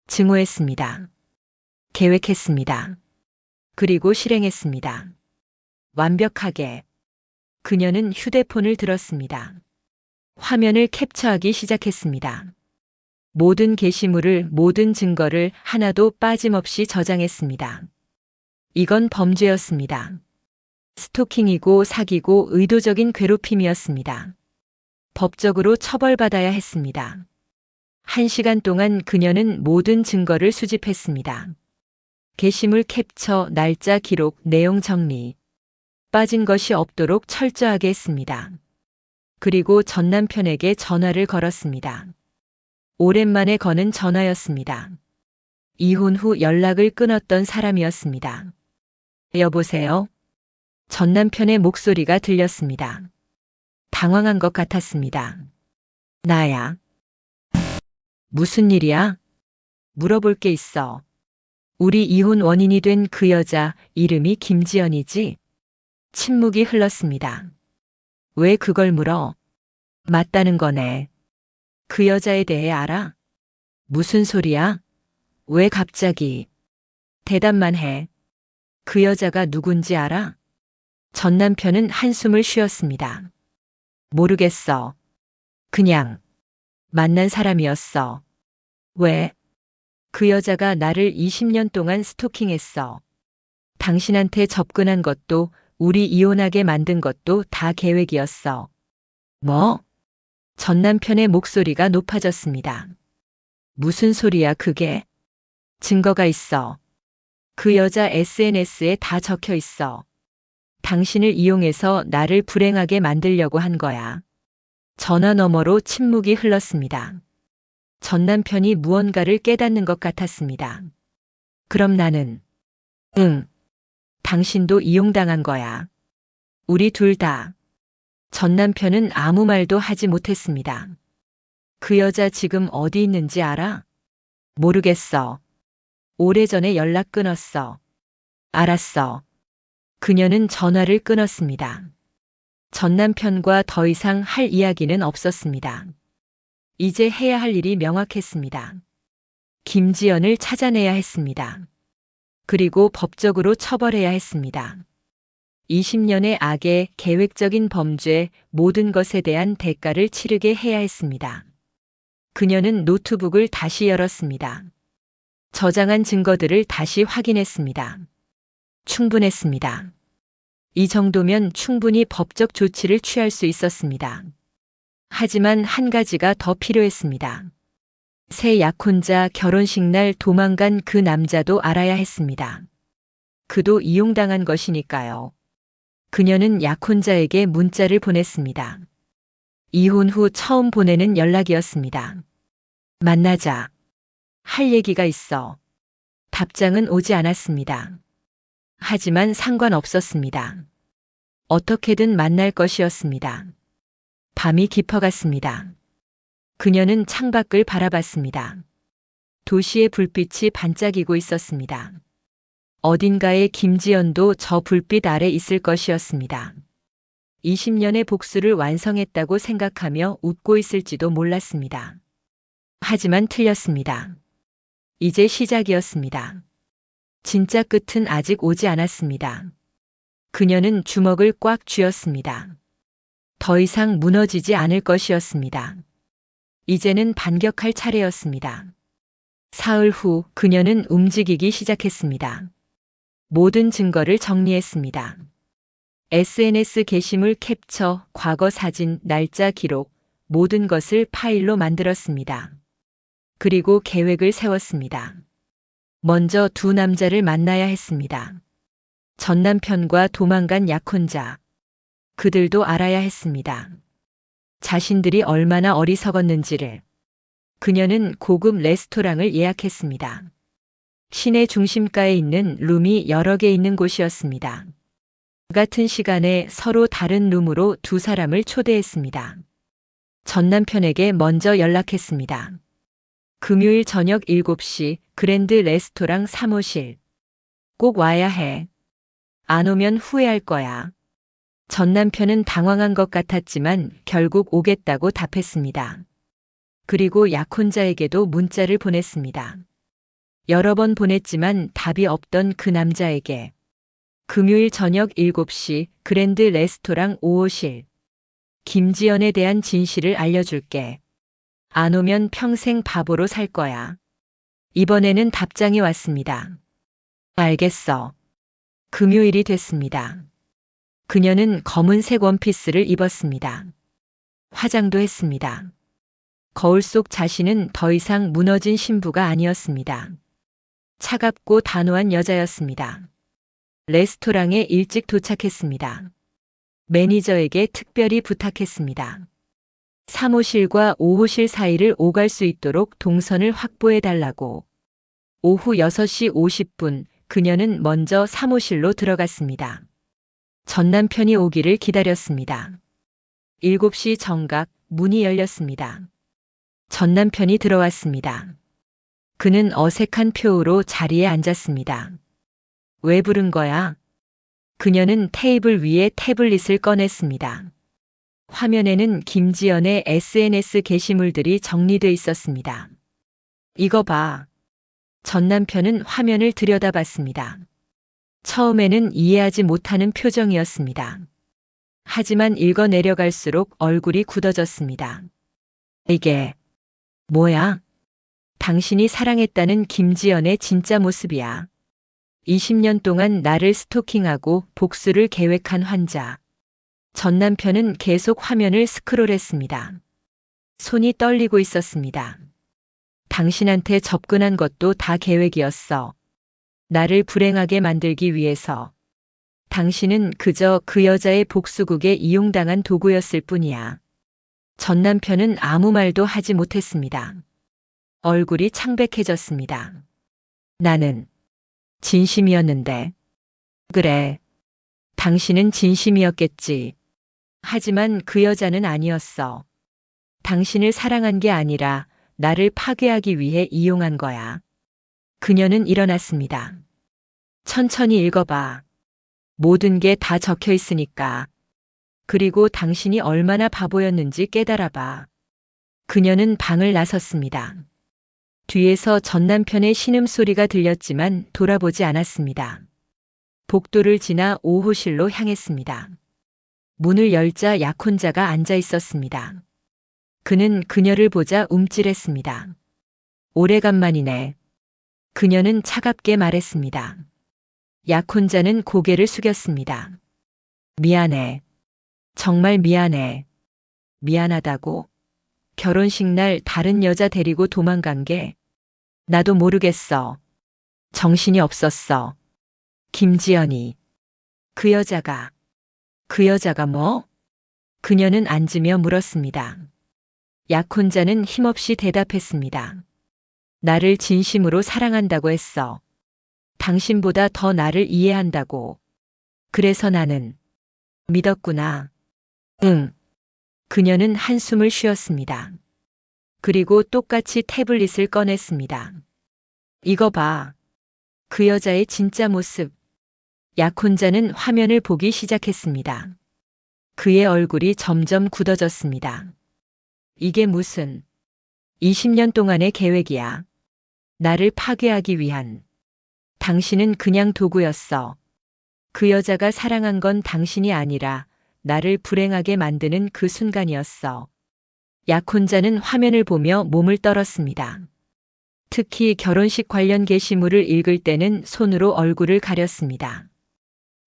증오했습니다. 계획했습니다. 그리고 실행했습니다. 완벽하게. 그녀는 휴대폰을 들었습니다. 화면을 캡처하기 시작했습니다. 모든 게시물을, 모든 증거를 하나도 빠짐없이 저장했습니다. 이건 범죄였습니다. 스토킹이고 사기고 의도적인 괴롭힘이었습니다. 법적으로 처벌받아야 했습니다. 1시간 동안 그녀는 모든 증거를 수집했습니다. 게시물 캡처, 날짜 기록, 내용 정리. 빠진 것이 없도록 철저하게 했습니다. 그리고 전 남편에게 전화를 걸었습니다. 오랜만에 거는 전화였습니다. 이혼 후 연락을 끊었던 사람이었습니다. 여보세요? 전 남편의 목소리가 들렸습니다. 당황한 것 같았습니다. 나야. 무슨 일이야? 물어볼 게 있어. 우리 이혼 원인이 된 그 여자 이름이 김지연이지? 침묵이 흘렀습니다. 왜 그걸 물어? 맞다는 거네. 그 여자에 대해 알아? 무슨 소리야? 왜 갑자기? 대답만 해. 그 여자가 누군지 알아? 전 남편은 한숨을 쉬었습니다. 모르겠어. 그냥 만난 사람이었어. 왜? 그 여자가 나를 20년 동안 스토킹했어. 당신한테 접근한 것도 우리 이혼하게 만든 것도 다 계획이었어. 뭐? 전 남편의 목소리가 높아졌습니다. 무슨 소리야 그게? 증거가 있어. 그 여자 SNS에 다 적혀 있어. 당신을 이용해서 나를 불행하게 만들려고 한 거야. 전화 너머로 침묵이 흘렀습니다. 전 남편이 무언가를 깨닫는 것 같았습니다. 그럼 나는, 응, 당신도 이용당한 거야. 우리 둘 다. 전 남편은 아무 말도 하지 못했습니다. 그 여자 지금 어디 있는지 알아? 모르겠어. 오래전에 연락 끊었어. 알았어. 그녀는 전화를 끊었습니다. 전 남편과 더 이상 할 이야기는 없었습니다. 이제 해야 할 일이 명확했습니다. 김지연을 찾아내야 했습니다. 그리고 법적으로 처벌해야 했습니다. 20년의 악의 계획적인 범죄 모든 것에 대한 대가를 치르게 해야 했습니다. 그녀는 노트북을 다시 열었습니다. 저장한 증거들을 다시 확인했습니다. 충분했습니다. 이 정도면 충분히 법적 조치를 취할 수 있었습니다. 하지만 한 가지가 더 필요했습니다. 새 약혼자 결혼식 날 도망간 그 남자도 알아야 했습니다. 그도 이용당한 것이니까요. 그녀는 약혼자에게 문자를 보냈습니다. 이혼 후 처음 보내는 연락이었습니다. 만나자. 할 얘기가 있어. 답장은 오지 않았습니다. 하지만 상관없었습니다. 어떻게든 만날 것이었습니다. 밤이 깊어갔습니다. 그녀는 창밖을 바라봤습니다. 도시의 불빛이 반짝이고 있었습니다. 어딘가에 김지연도 저 불빛 아래 있을 것이었습니다. 20년의 복수를 완성했다고 생각하며 웃고 있을지도 몰랐습니다. 하지만 틀렸습니다. 이제 시작이었습니다. 진짜 끝은 아직 오지 않았습니다. 그녀는 주먹을 꽉 쥐었습니다. 더 이상 무너지지 않을 것이었습니다. 이제는 반격할 차례였습니다. 사흘 후 그녀는 움직이기 시작했습니다. 모든 증거를 정리했습니다. SNS 게시물 캡처, 과거 사진, 날짜 기록, 모든 것을 파일로 만들었습니다. 그리고 계획을 세웠습니다. 먼저 두 남자를 만나야 했습니다. 전 남편과 도망간 약혼자. 그들도 알아야 했습니다. 자신들이 얼마나 어리석었는지를. 그녀는 고급 레스토랑을 예약했습니다. 시내 중심가에 있는 룸이 여러 개 있는 곳이었습니다. 같은 시간에 서로 다른 룸으로 두 사람을 초대했습니다. 전 남편에게 먼저 연락했습니다. 금요일 저녁 7시 그랜드 레스토랑 사무실. 꼭 와야 해. 안 오면 후회할 거야. 전 남편은 당황한 것 같았지만 결국 오겠다고 답했습니다. 그리고 약혼자에게도 문자를 보냈습니다. 여러 번 보냈지만 답이 없던 그 남자에게 금요일 저녁 7시 그랜드 레스토랑 5호실. 김지연에 대한 진실을 알려줄게. 안 오면 평생 바보로 살 거야. 이번에는 답장이 왔습니다. 알겠어. 금요일이 됐습니다. 그녀는 검은색 원피스를 입었습니다. 화장도 했습니다. 거울 속 자신은 더 이상 무너진 신부가 아니었습니다. 차갑고 단호한 여자였습니다. 레스토랑에 일찍 도착했습니다. 매니저에게 특별히 부탁했습니다. 3호실과 5호실 사이를 오갈 수 있도록 동선을 확보해달라고. 오후 6시 50분 그녀는 먼저 3호실로 들어갔습니다. 전 남편이 오기를 기다렸습니다. 7시 정각 문이 열렸습니다. 전 남편이 들어왔습니다. 그는 어색한 표우로 자리에 앉았습니다. 왜 부른 거야? 그녀는 테이블 위에 태블릿을 꺼냈습니다. 화면에는 김지연의 SNS 게시물들이 정리돼 있었습니다. 이거 봐. 전 남편은 화면을 들여다봤습니다. 처음에는 이해하지 못하는 표정이었습니다. 하지만 읽어 내려갈수록 얼굴이 굳어졌습니다. 이게 뭐야? 당신이 사랑했다는 김지연의 진짜 모습이야. 20년 동안 나를 스토킹하고 복수를 계획한 환자. 전 남편은 계속 화면을 스크롤했습니다. 손이 떨리고 있었습니다. 당신한테 접근한 것도 다 계획이었어. 나를 불행하게 만들기 위해서. 당신은 그저 그 여자의 복수국에 이용당한 도구였을 뿐이야. 전 남편은 아무 말도 하지 못했습니다. 얼굴이 창백해졌습니다. 나는 진심이었는데. 그래. 당신은 진심이었겠지. 하지만 그 여자는 아니었어. 당신을 사랑한 게 아니라 나를 파괴하기 위해 이용한 거야. 그녀는 일어났습니다. 천천히 읽어봐. 모든 게 다 적혀 있으니까. 그리고 당신이 얼마나 바보였는지 깨달아봐. 그녀는 방을 나섰습니다. 뒤에서 전 남편의 신음소리가 들렸지만 돌아보지 않았습니다. 복도를 지나 5호실로 향했습니다. 문을 열자 약혼자가 앉아 있었습니다. 그는 그녀를 보자 움찔했습니다. 오래간만이네. 그녀는 차갑게 말했습니다. 약혼자는 고개를 숙였습니다. 미안해. 정말 미안해. 미안하다고? 결혼식 날 다른 여자 데리고 도망간 게 나도 모르겠어. 정신이 없었어. 김지연이. 그 여자가 뭐? 그녀는 앉으며 물었습니다. 약혼자는 힘없이 대답했습니다. 나를 진심으로 사랑한다고 했어. 당신보다 더 나를 이해한다고. 그래서 나는 믿었구나. 응. 그녀는 한숨을 쉬었습니다. 그리고 똑같이 태블릿을 꺼냈습니다. 이거 봐. 그 여자의 진짜 모습. 약혼자는 화면을 보기 시작했습니다. 그의 얼굴이 점점 굳어졌습니다. 이게 무슨 20년 동안의 계획이야. 나를 파괴하기 위한. 당신은 그냥 도구였어. 그 여자가 사랑한 건 당신이 아니라 나를 불행하게 만드는 그 순간이었어. 약혼자는 화면을 보며 몸을 떨었습니다. 특히 결혼식 관련 게시물을 읽을 때는 손으로 얼굴을 가렸습니다.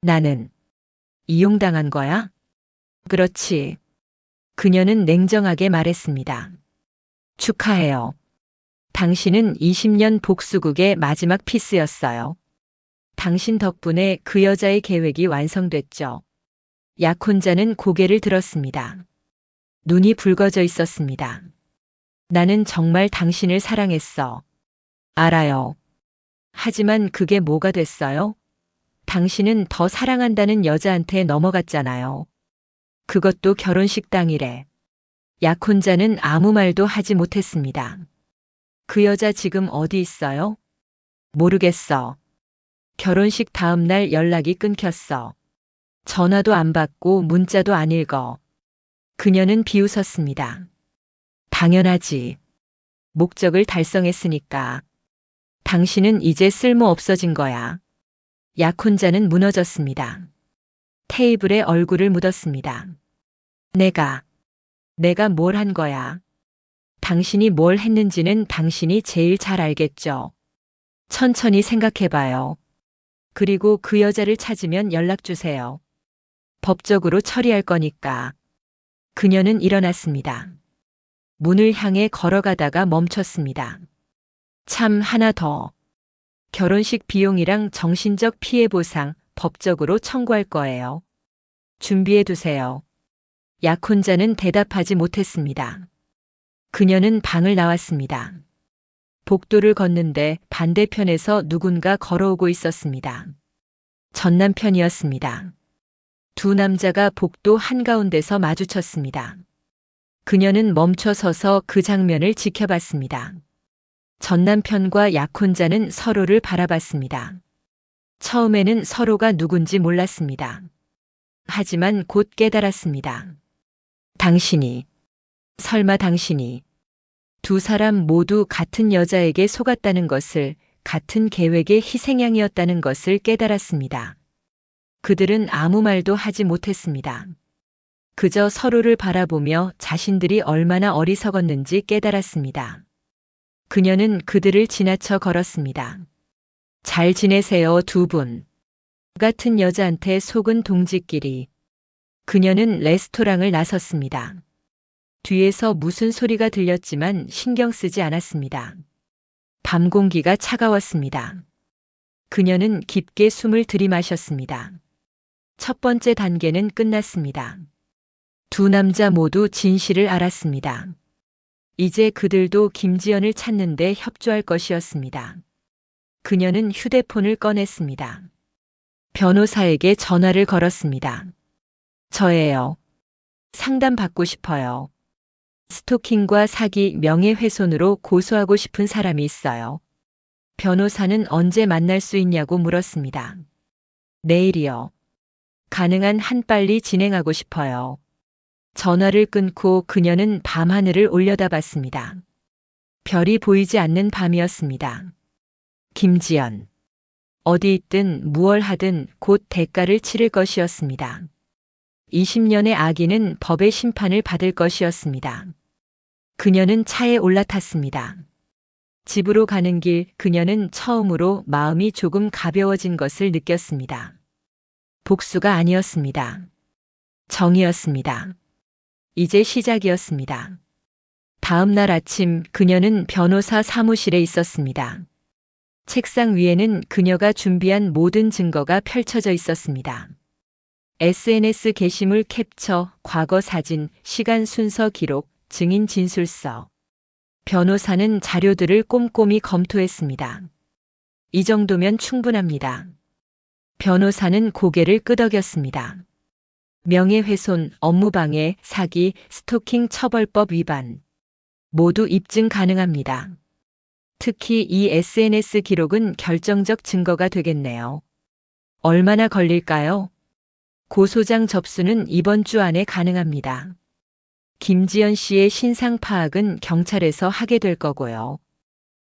나는 이용당한 거야? 그렇지. 그녀는 냉정하게 말했습니다. 축하해요. 당신은 20년 복수국의 마지막 피스였어요. 당신 덕분에 그 여자의 계획이 완성됐죠. 약혼자는 고개를 들었습니다. 눈이 붉어져 있었습니다. 나는 정말 당신을 사랑했어. 알아요. 하지만 그게 뭐가 됐어요? 당신은 더 사랑한다는 여자한테 넘어갔잖아요. 그것도 결혼식 당일에. 약혼자는 아무 말도 하지 못했습니다. 그 여자 지금 어디 있어요? 모르겠어. 결혼식 다음 날 연락이 끊겼어. 전화도 안 받고 문자도 안 읽어. 그녀는 비웃었습니다. 당연하지. 목적을 달성했으니까. 당신은 이제 쓸모 없어진 거야. 약혼자는 무너졌습니다. 테이블에 얼굴을 묻었습니다. 내가 뭘 한 거야? 당신이 뭘 했는지는 당신이 제일 잘 알겠죠. 천천히 생각해봐요. 그리고 그 여자를 찾으면 연락 주세요. 법적으로 처리할 거니까. 그녀는 일어났습니다. 문을 향해 걸어가다가 멈췄습니다. 참 하나 더. 결혼식 비용이랑 정신적 피해 보상 법적으로 청구할 거예요. 준비해 두세요. 약혼자는 대답하지 못했습니다. 그녀는 방을 나왔습니다. 복도를 걷는데 반대편에서 누군가 걸어오고 있었습니다. 전 남편이었습니다. 두 남자가 복도 한가운데서 마주쳤습니다. 그녀는 멈춰 서서 그 장면을 지켜봤습니다. 전 남편과 약혼자는 서로를 바라봤습니다. 처음에는 서로가 누군지 몰랐습니다. 하지만 곧 깨달았습니다. 당신이, 설마 당신이 두 사람 모두 같은 여자에게 속았다는 것을, 같은 계획의 희생양이었다는 것을 깨달았습니다. 그들은 아무 말도 하지 못했습니다. 그저 서로를 바라보며 자신들이 얼마나 어리석었는지 깨달았습니다. 그녀는 그들을 지나쳐 걸었습니다. 잘 지내세요, 두 분. 같은 여자한테 속은 동지끼리. 그녀는 레스토랑을 나섰습니다. 뒤에서 무슨 소리가 들렸지만 신경 쓰지 않았습니다. 밤 공기가 차가웠습니다. 그녀는 깊게 숨을 들이마셨습니다. 첫 번째 단계는 끝났습니다. 두 남자 모두 진실을 알았습니다. 이제 그들도 김지연을 찾는데 협조할 것이었습니다. 그녀는 휴대폰을 꺼냈습니다. 변호사에게 전화를 걸었습니다. 저예요. 상담 받고 싶어요. 스토킹과 사기, 명예훼손으로 고소하고 싶은 사람이 있어요. 변호사는 언제 만날 수 있냐고 물었습니다. 내일이요. 가능한 한 빨리 진행하고 싶어요. 전화를 끊고 그녀는 밤하늘을 올려다봤습니다. 별이 보이지 않는 밤이었습니다. 김지연. 어디 있든 무얼 하든 곧 대가를 치를 것이었습니다. 20년의 악인은 법의 심판을 받을 것이었습니다. 그녀는 차에 올라탔습니다. 집으로 가는 길 그녀는 처음으로 마음이 조금 가벼워진 것을 느꼈습니다. 복수가 아니었습니다. 정이었습니다. 이제 시작이었습니다. 다음 날 아침 그녀는 변호사 사무실에 있었습니다. 책상 위에는 그녀가 준비한 모든 증거가 펼쳐져 있었습니다. SNS 게시물 캡처, 과거 사진, 시간 순서 기록, 증인 진술서. 변호사는 자료들을 꼼꼼히 검토했습니다. 이 정도면 충분합니다. 변호사는 고개를 끄덕였습니다. 명예훼손, 업무방해, 사기, 스토킹 처벌법 위반. 모두 입증 가능합니다. 특히 이 SNS 기록은 결정적 증거가 되겠네요. 얼마나 걸릴까요? 고소장 접수는 이번 주 안에 가능합니다. 김지연 씨의 신상 파악은 경찰에서 하게 될 거고요.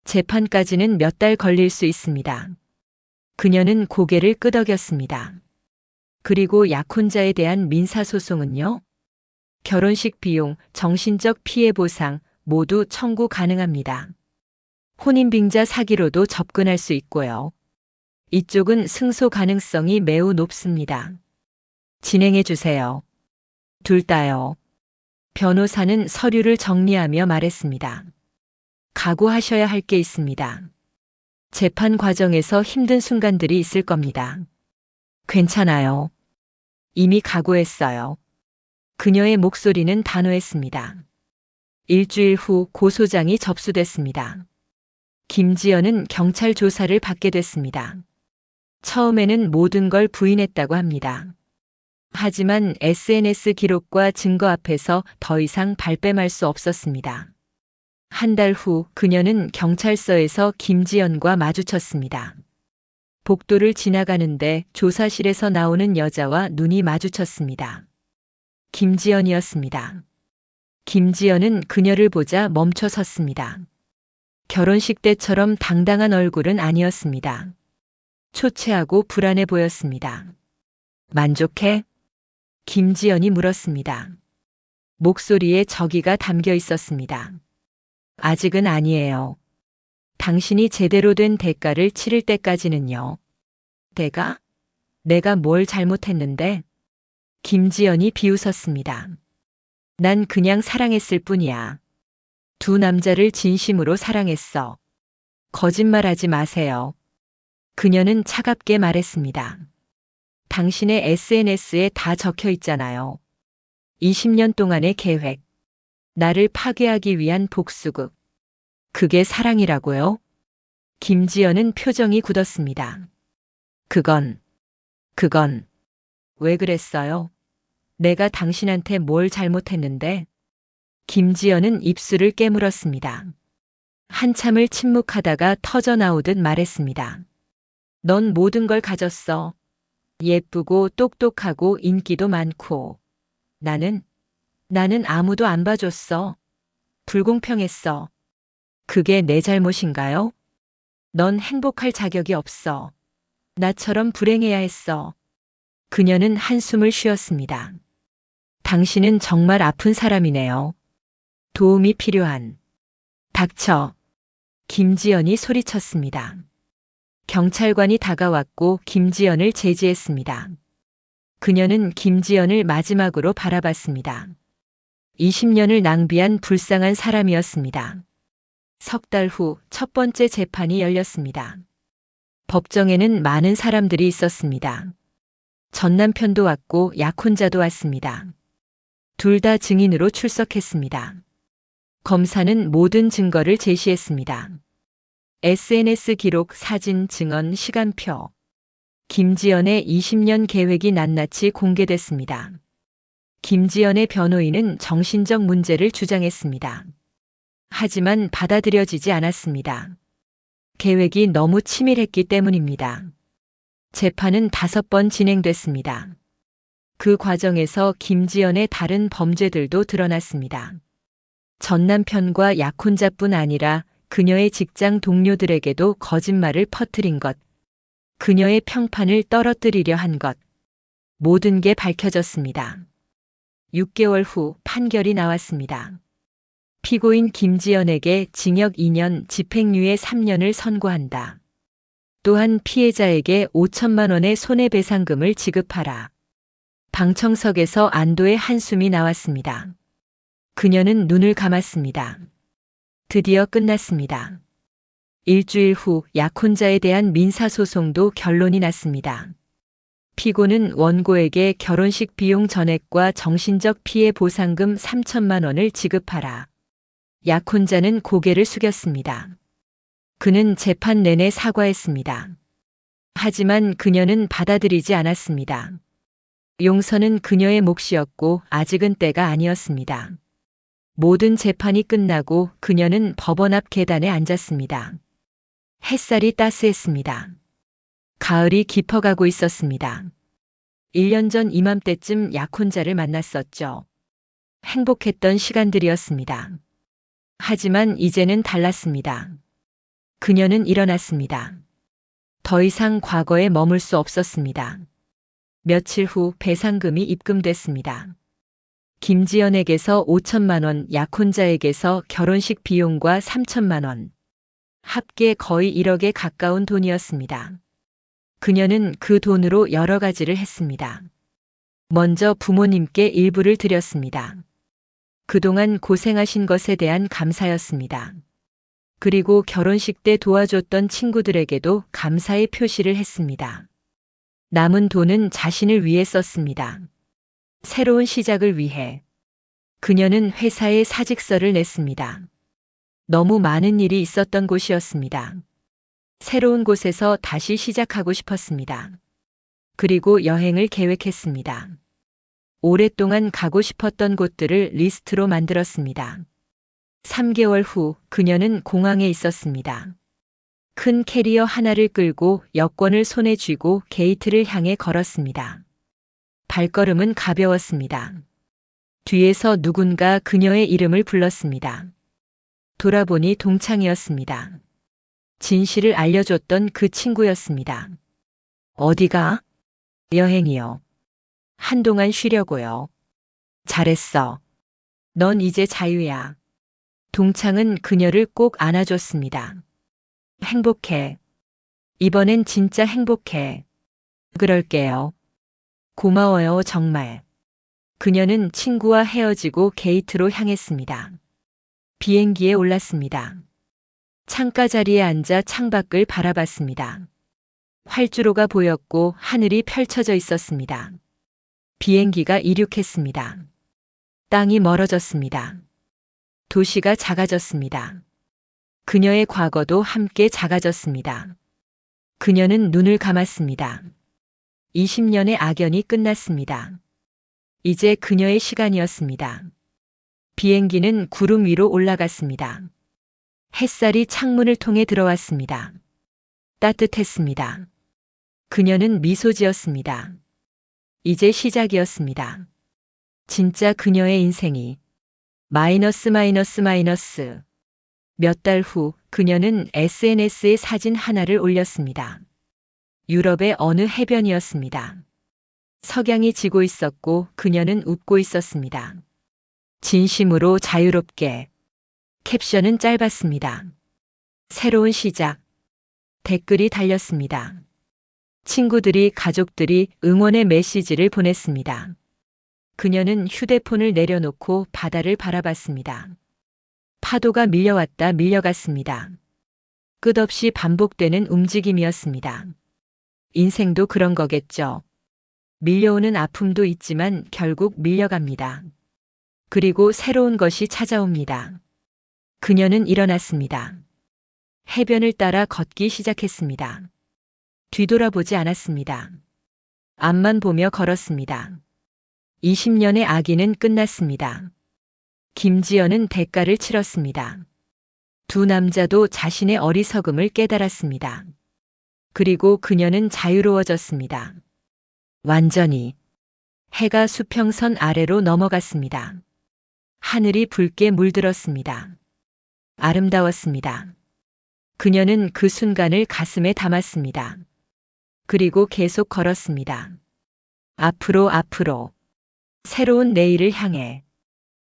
재판까지는 몇 달 걸릴 수 있습니다. 그녀는 고개를 끄덕였습니다. 그리고 약혼자에 대한 민사소송은요? 결혼식 비용, 정신적 피해 보상 모두 청구 가능합니다. 혼인빙자 사기로도 접근할 수 있고요. 이쪽은 승소 가능성이 매우 높습니다. 진행해 주세요. 둘 다요. 변호사는 서류를 정리하며 말했습니다. 각오하셔야 할 게 있습니다. 재판 과정에서 힘든 순간들이 있을 겁니다. 괜찮아요. 이미 각오했어요. 그녀의 목소리는 단호했습니다. 일주일 후 고소장이 접수됐습니다. 김지연은 경찰 조사를 받게 됐습니다. 처음에는 모든 걸 부인했다고 합니다. 하지만 SNS 기록과 증거 앞에서 더 이상 발뺌할 수 없었습니다. 한 달 후 그녀는 경찰서에서 김지연과 마주쳤습니다. 복도를 지나가는데 조사실에서 나오는 여자와 눈이 마주쳤습니다. 김지연이었습니다. 김지연은 그녀를 보자 멈춰 섰습니다. 결혼식 때처럼 당당한 얼굴은 아니었습니다. 초췌하고 불안해 보였습니다. 만족해? 김지연이 물었습니다. 목소리에 저기가 담겨 있었습니다. 아직은 아니에요. 당신이 제대로 된 대가를 치를 때까지는요. 대가? 내가 뭘 잘못했는데? 김지연이 비웃었습니다. 난 그냥 사랑했을 뿐이야. 두 남자를 진심으로 사랑했어. 거짓말하지 마세요. 그녀는 차갑게 말했습니다. 당신의 SNS에 다 적혀 있잖아요. 20년 동안의 계획. 나를 파괴하기 위한 복수극. 그게 사랑이라고요? 김지연은 표정이 굳었습니다. 그건 왜 그랬어요? 내가 당신한테 뭘 잘못했는데? 김지연은 입술을 깨물었습니다. 한참을 침묵하다가 터져나오듯 말했습니다. 넌 모든 걸 가졌어. 예쁘고 똑똑하고 인기도 많고. 나는 나는 아무도 안 봐줬어. 불공평했어. 그게 내 잘못인가요? 넌 행복할 자격이 없어. 나처럼 불행해야 했어. 그녀는 한숨을 쉬었습니다. 당신은 정말 아픈 사람이네요. 도움이 필요한. 닥쳐. 김지연이 소리쳤습니다. 경찰관이 다가왔고 김지연을 제지했습니다. 그녀는 김지연을 마지막으로 바라봤습니다. 20년을 낭비한 불쌍한 사람이었습니다. 석 달 후 첫 번째 재판이 열렸습니다. 법정에는 많은 사람들이 있었습니다. 전 남편도 왔고 약혼자도 왔습니다. 둘 다 증인으로 출석했습니다. 검사는 모든 증거를 제시했습니다. SNS 기록, 사진, 증언, 시간표. 김지연의 20년 계획이 낱낱이 공개됐습니다. 김지연의 변호인은 정신적 문제를 주장했습니다. 하지만 받아들여지지 않았습니다. 계획이 너무 치밀했기 때문입니다. 재판은 5번 진행됐습니다. 그 과정에서 김지연의 다른 범죄들도 드러났습니다. 전 남편과 약혼자뿐 아니라 그녀의 직장 동료들에게도 거짓말을 퍼뜨린 것, 그녀의 평판을 떨어뜨리려 한 것, 모든 게 밝혀졌습니다. 6개월 후 판결이 나왔습니다. 피고인 김지연에게 징역 2년, 집행유예 3년을 선고한다. 또한 피해자에게 5천만 원의 손해배상금을 지급하라. 방청석에서 안도의 한숨이 나왔습니다. 그녀는 눈을 감았습니다. 드디어 끝났습니다. 일주일 후 약혼자에 대한 민사소송도 결론이 났습니다. 피고는 원고에게 결혼식 비용 전액과 정신적 피해 보상금 3천만 원을 지급하라. 약혼자는 고개를 숙였습니다. 그는 재판 내내 사과했습니다. 하지만 그녀는 받아들이지 않았습니다. 용서는 그녀의 몫이었고 아직은 때가 아니었습니다. 모든 재판이 끝나고 그녀는 법원 앞 계단에 앉았습니다. 햇살이 따스했습니다. 가을이 깊어가고 있었습니다. 1년 전 이맘때쯤 약혼자를 만났었죠. 행복했던 시간들이었습니다. 하지만 이제는 달랐습니다. 그녀는 일어났습니다. 더 이상 과거에 머물 수 없었습니다. 며칠 후 배상금이 입금됐습니다. 김지연에게서 5천만 원, 약혼자에게서 결혼식 비용과 3천만 원. 합계 거의 1억에 가까운 돈이었습니다. 그녀는 그 돈으로 여러 가지를 했습니다. 먼저 부모님께 일부를 드렸습니다. 그동안 고생하신 것에 대한 감사였습니다. 그리고 결혼식 때 도와줬던 친구들에게도 감사의 표시를 했습니다. 남은 돈은 자신을 위해 썼습니다. 새로운 시작을 위해. 그녀는 회사에 사직서를 냈습니다. 너무 많은 일이 있었던 곳이었습니다. 새로운 곳에서 다시 시작하고 싶었습니다. 그리고 여행을 계획했습니다. 오랫동안 가고 싶었던 곳들을 리스트로 만들었습니다. 3개월 후 그녀는 공항에 있었습니다. 큰 캐리어 하나를 끌고 여권을 손에 쥐고 게이트를 향해 걸었습니다. 발걸음은 가벼웠습니다. 뒤에서 누군가 그녀의 이름을 불렀습니다. 돌아보니 동창이었습니다. 진실을 알려줬던 그 친구였습니다. 어디가? 여행이요. 한동안 쉬려고요. 잘했어. 넌 이제 자유야. 동창은 그녀를 꼭 안아줬습니다. 행복해. 이번엔 진짜 행복해. 그럴게요. 고마워요, 정말. 그녀는 친구와 헤어지고 게이트로 향했습니다. 비행기에 올랐습니다. 창가 자리에 앉아 창밖을 바라봤습니다. 활주로가 보였고 하늘이 펼쳐져 있었습니다. 비행기가 이륙했습니다. 땅이 멀어졌습니다. 도시가 작아졌습니다. 그녀의 과거도 함께 작아졌습니다. 그녀는 눈을 감았습니다. 20년의 악연이 끝났습니다. 이제 그녀의 시간이었습니다. 비행기는 구름 위로 올라갔습니다. 햇살이 창문을 통해 들어왔습니다. 따뜻했습니다. 그녀는 미소 지었습니다. 이제 시작이었습니다. 진짜 그녀의 인생이 마이너스 마이너스 마이너스. 몇 달 후 그녀는 SNS에 사진 하나를 올렸습니다. 유럽의 어느 해변이었습니다. 석양이 지고 있었고 그녀는 웃고 있었습니다. 진심으로 자유롭게. 캡션은 짧았습니다. 새로운 시작. 댓글이 달렸습니다. 친구들이, 가족들이 응원의 메시지를 보냈습니다. 그녀는 휴대폰을 내려놓고 바다를 바라봤습니다. 파도가 밀려왔다 밀려갔습니다. 끝없이 반복되는 움직임이었습니다. 인생도 그런 거겠죠. 밀려오는 아픔도 있지만 결국 밀려갑니다. 그리고 새로운 것이 찾아옵니다. 그녀는 일어났습니다. 해변을 따라 걷기 시작했습니다. 뒤돌아보지 않았습니다. 앞만 보며 걸었습니다. 20년의 악인은 끝났습니다. 김지연은 대가를 치렀습니다. 두 남자도 자신의 어리석음을 깨달았습니다. 그리고 그녀는 자유로워졌습니다. 완전히. 해가 수평선 아래로 넘어갔습니다. 하늘이 붉게 물들었습니다. 아름다웠습니다. 그녀는 그 순간을 가슴에 담았습니다. 그리고 계속 걸었습니다. 앞으로 앞으로. 새로운 내일을 향해.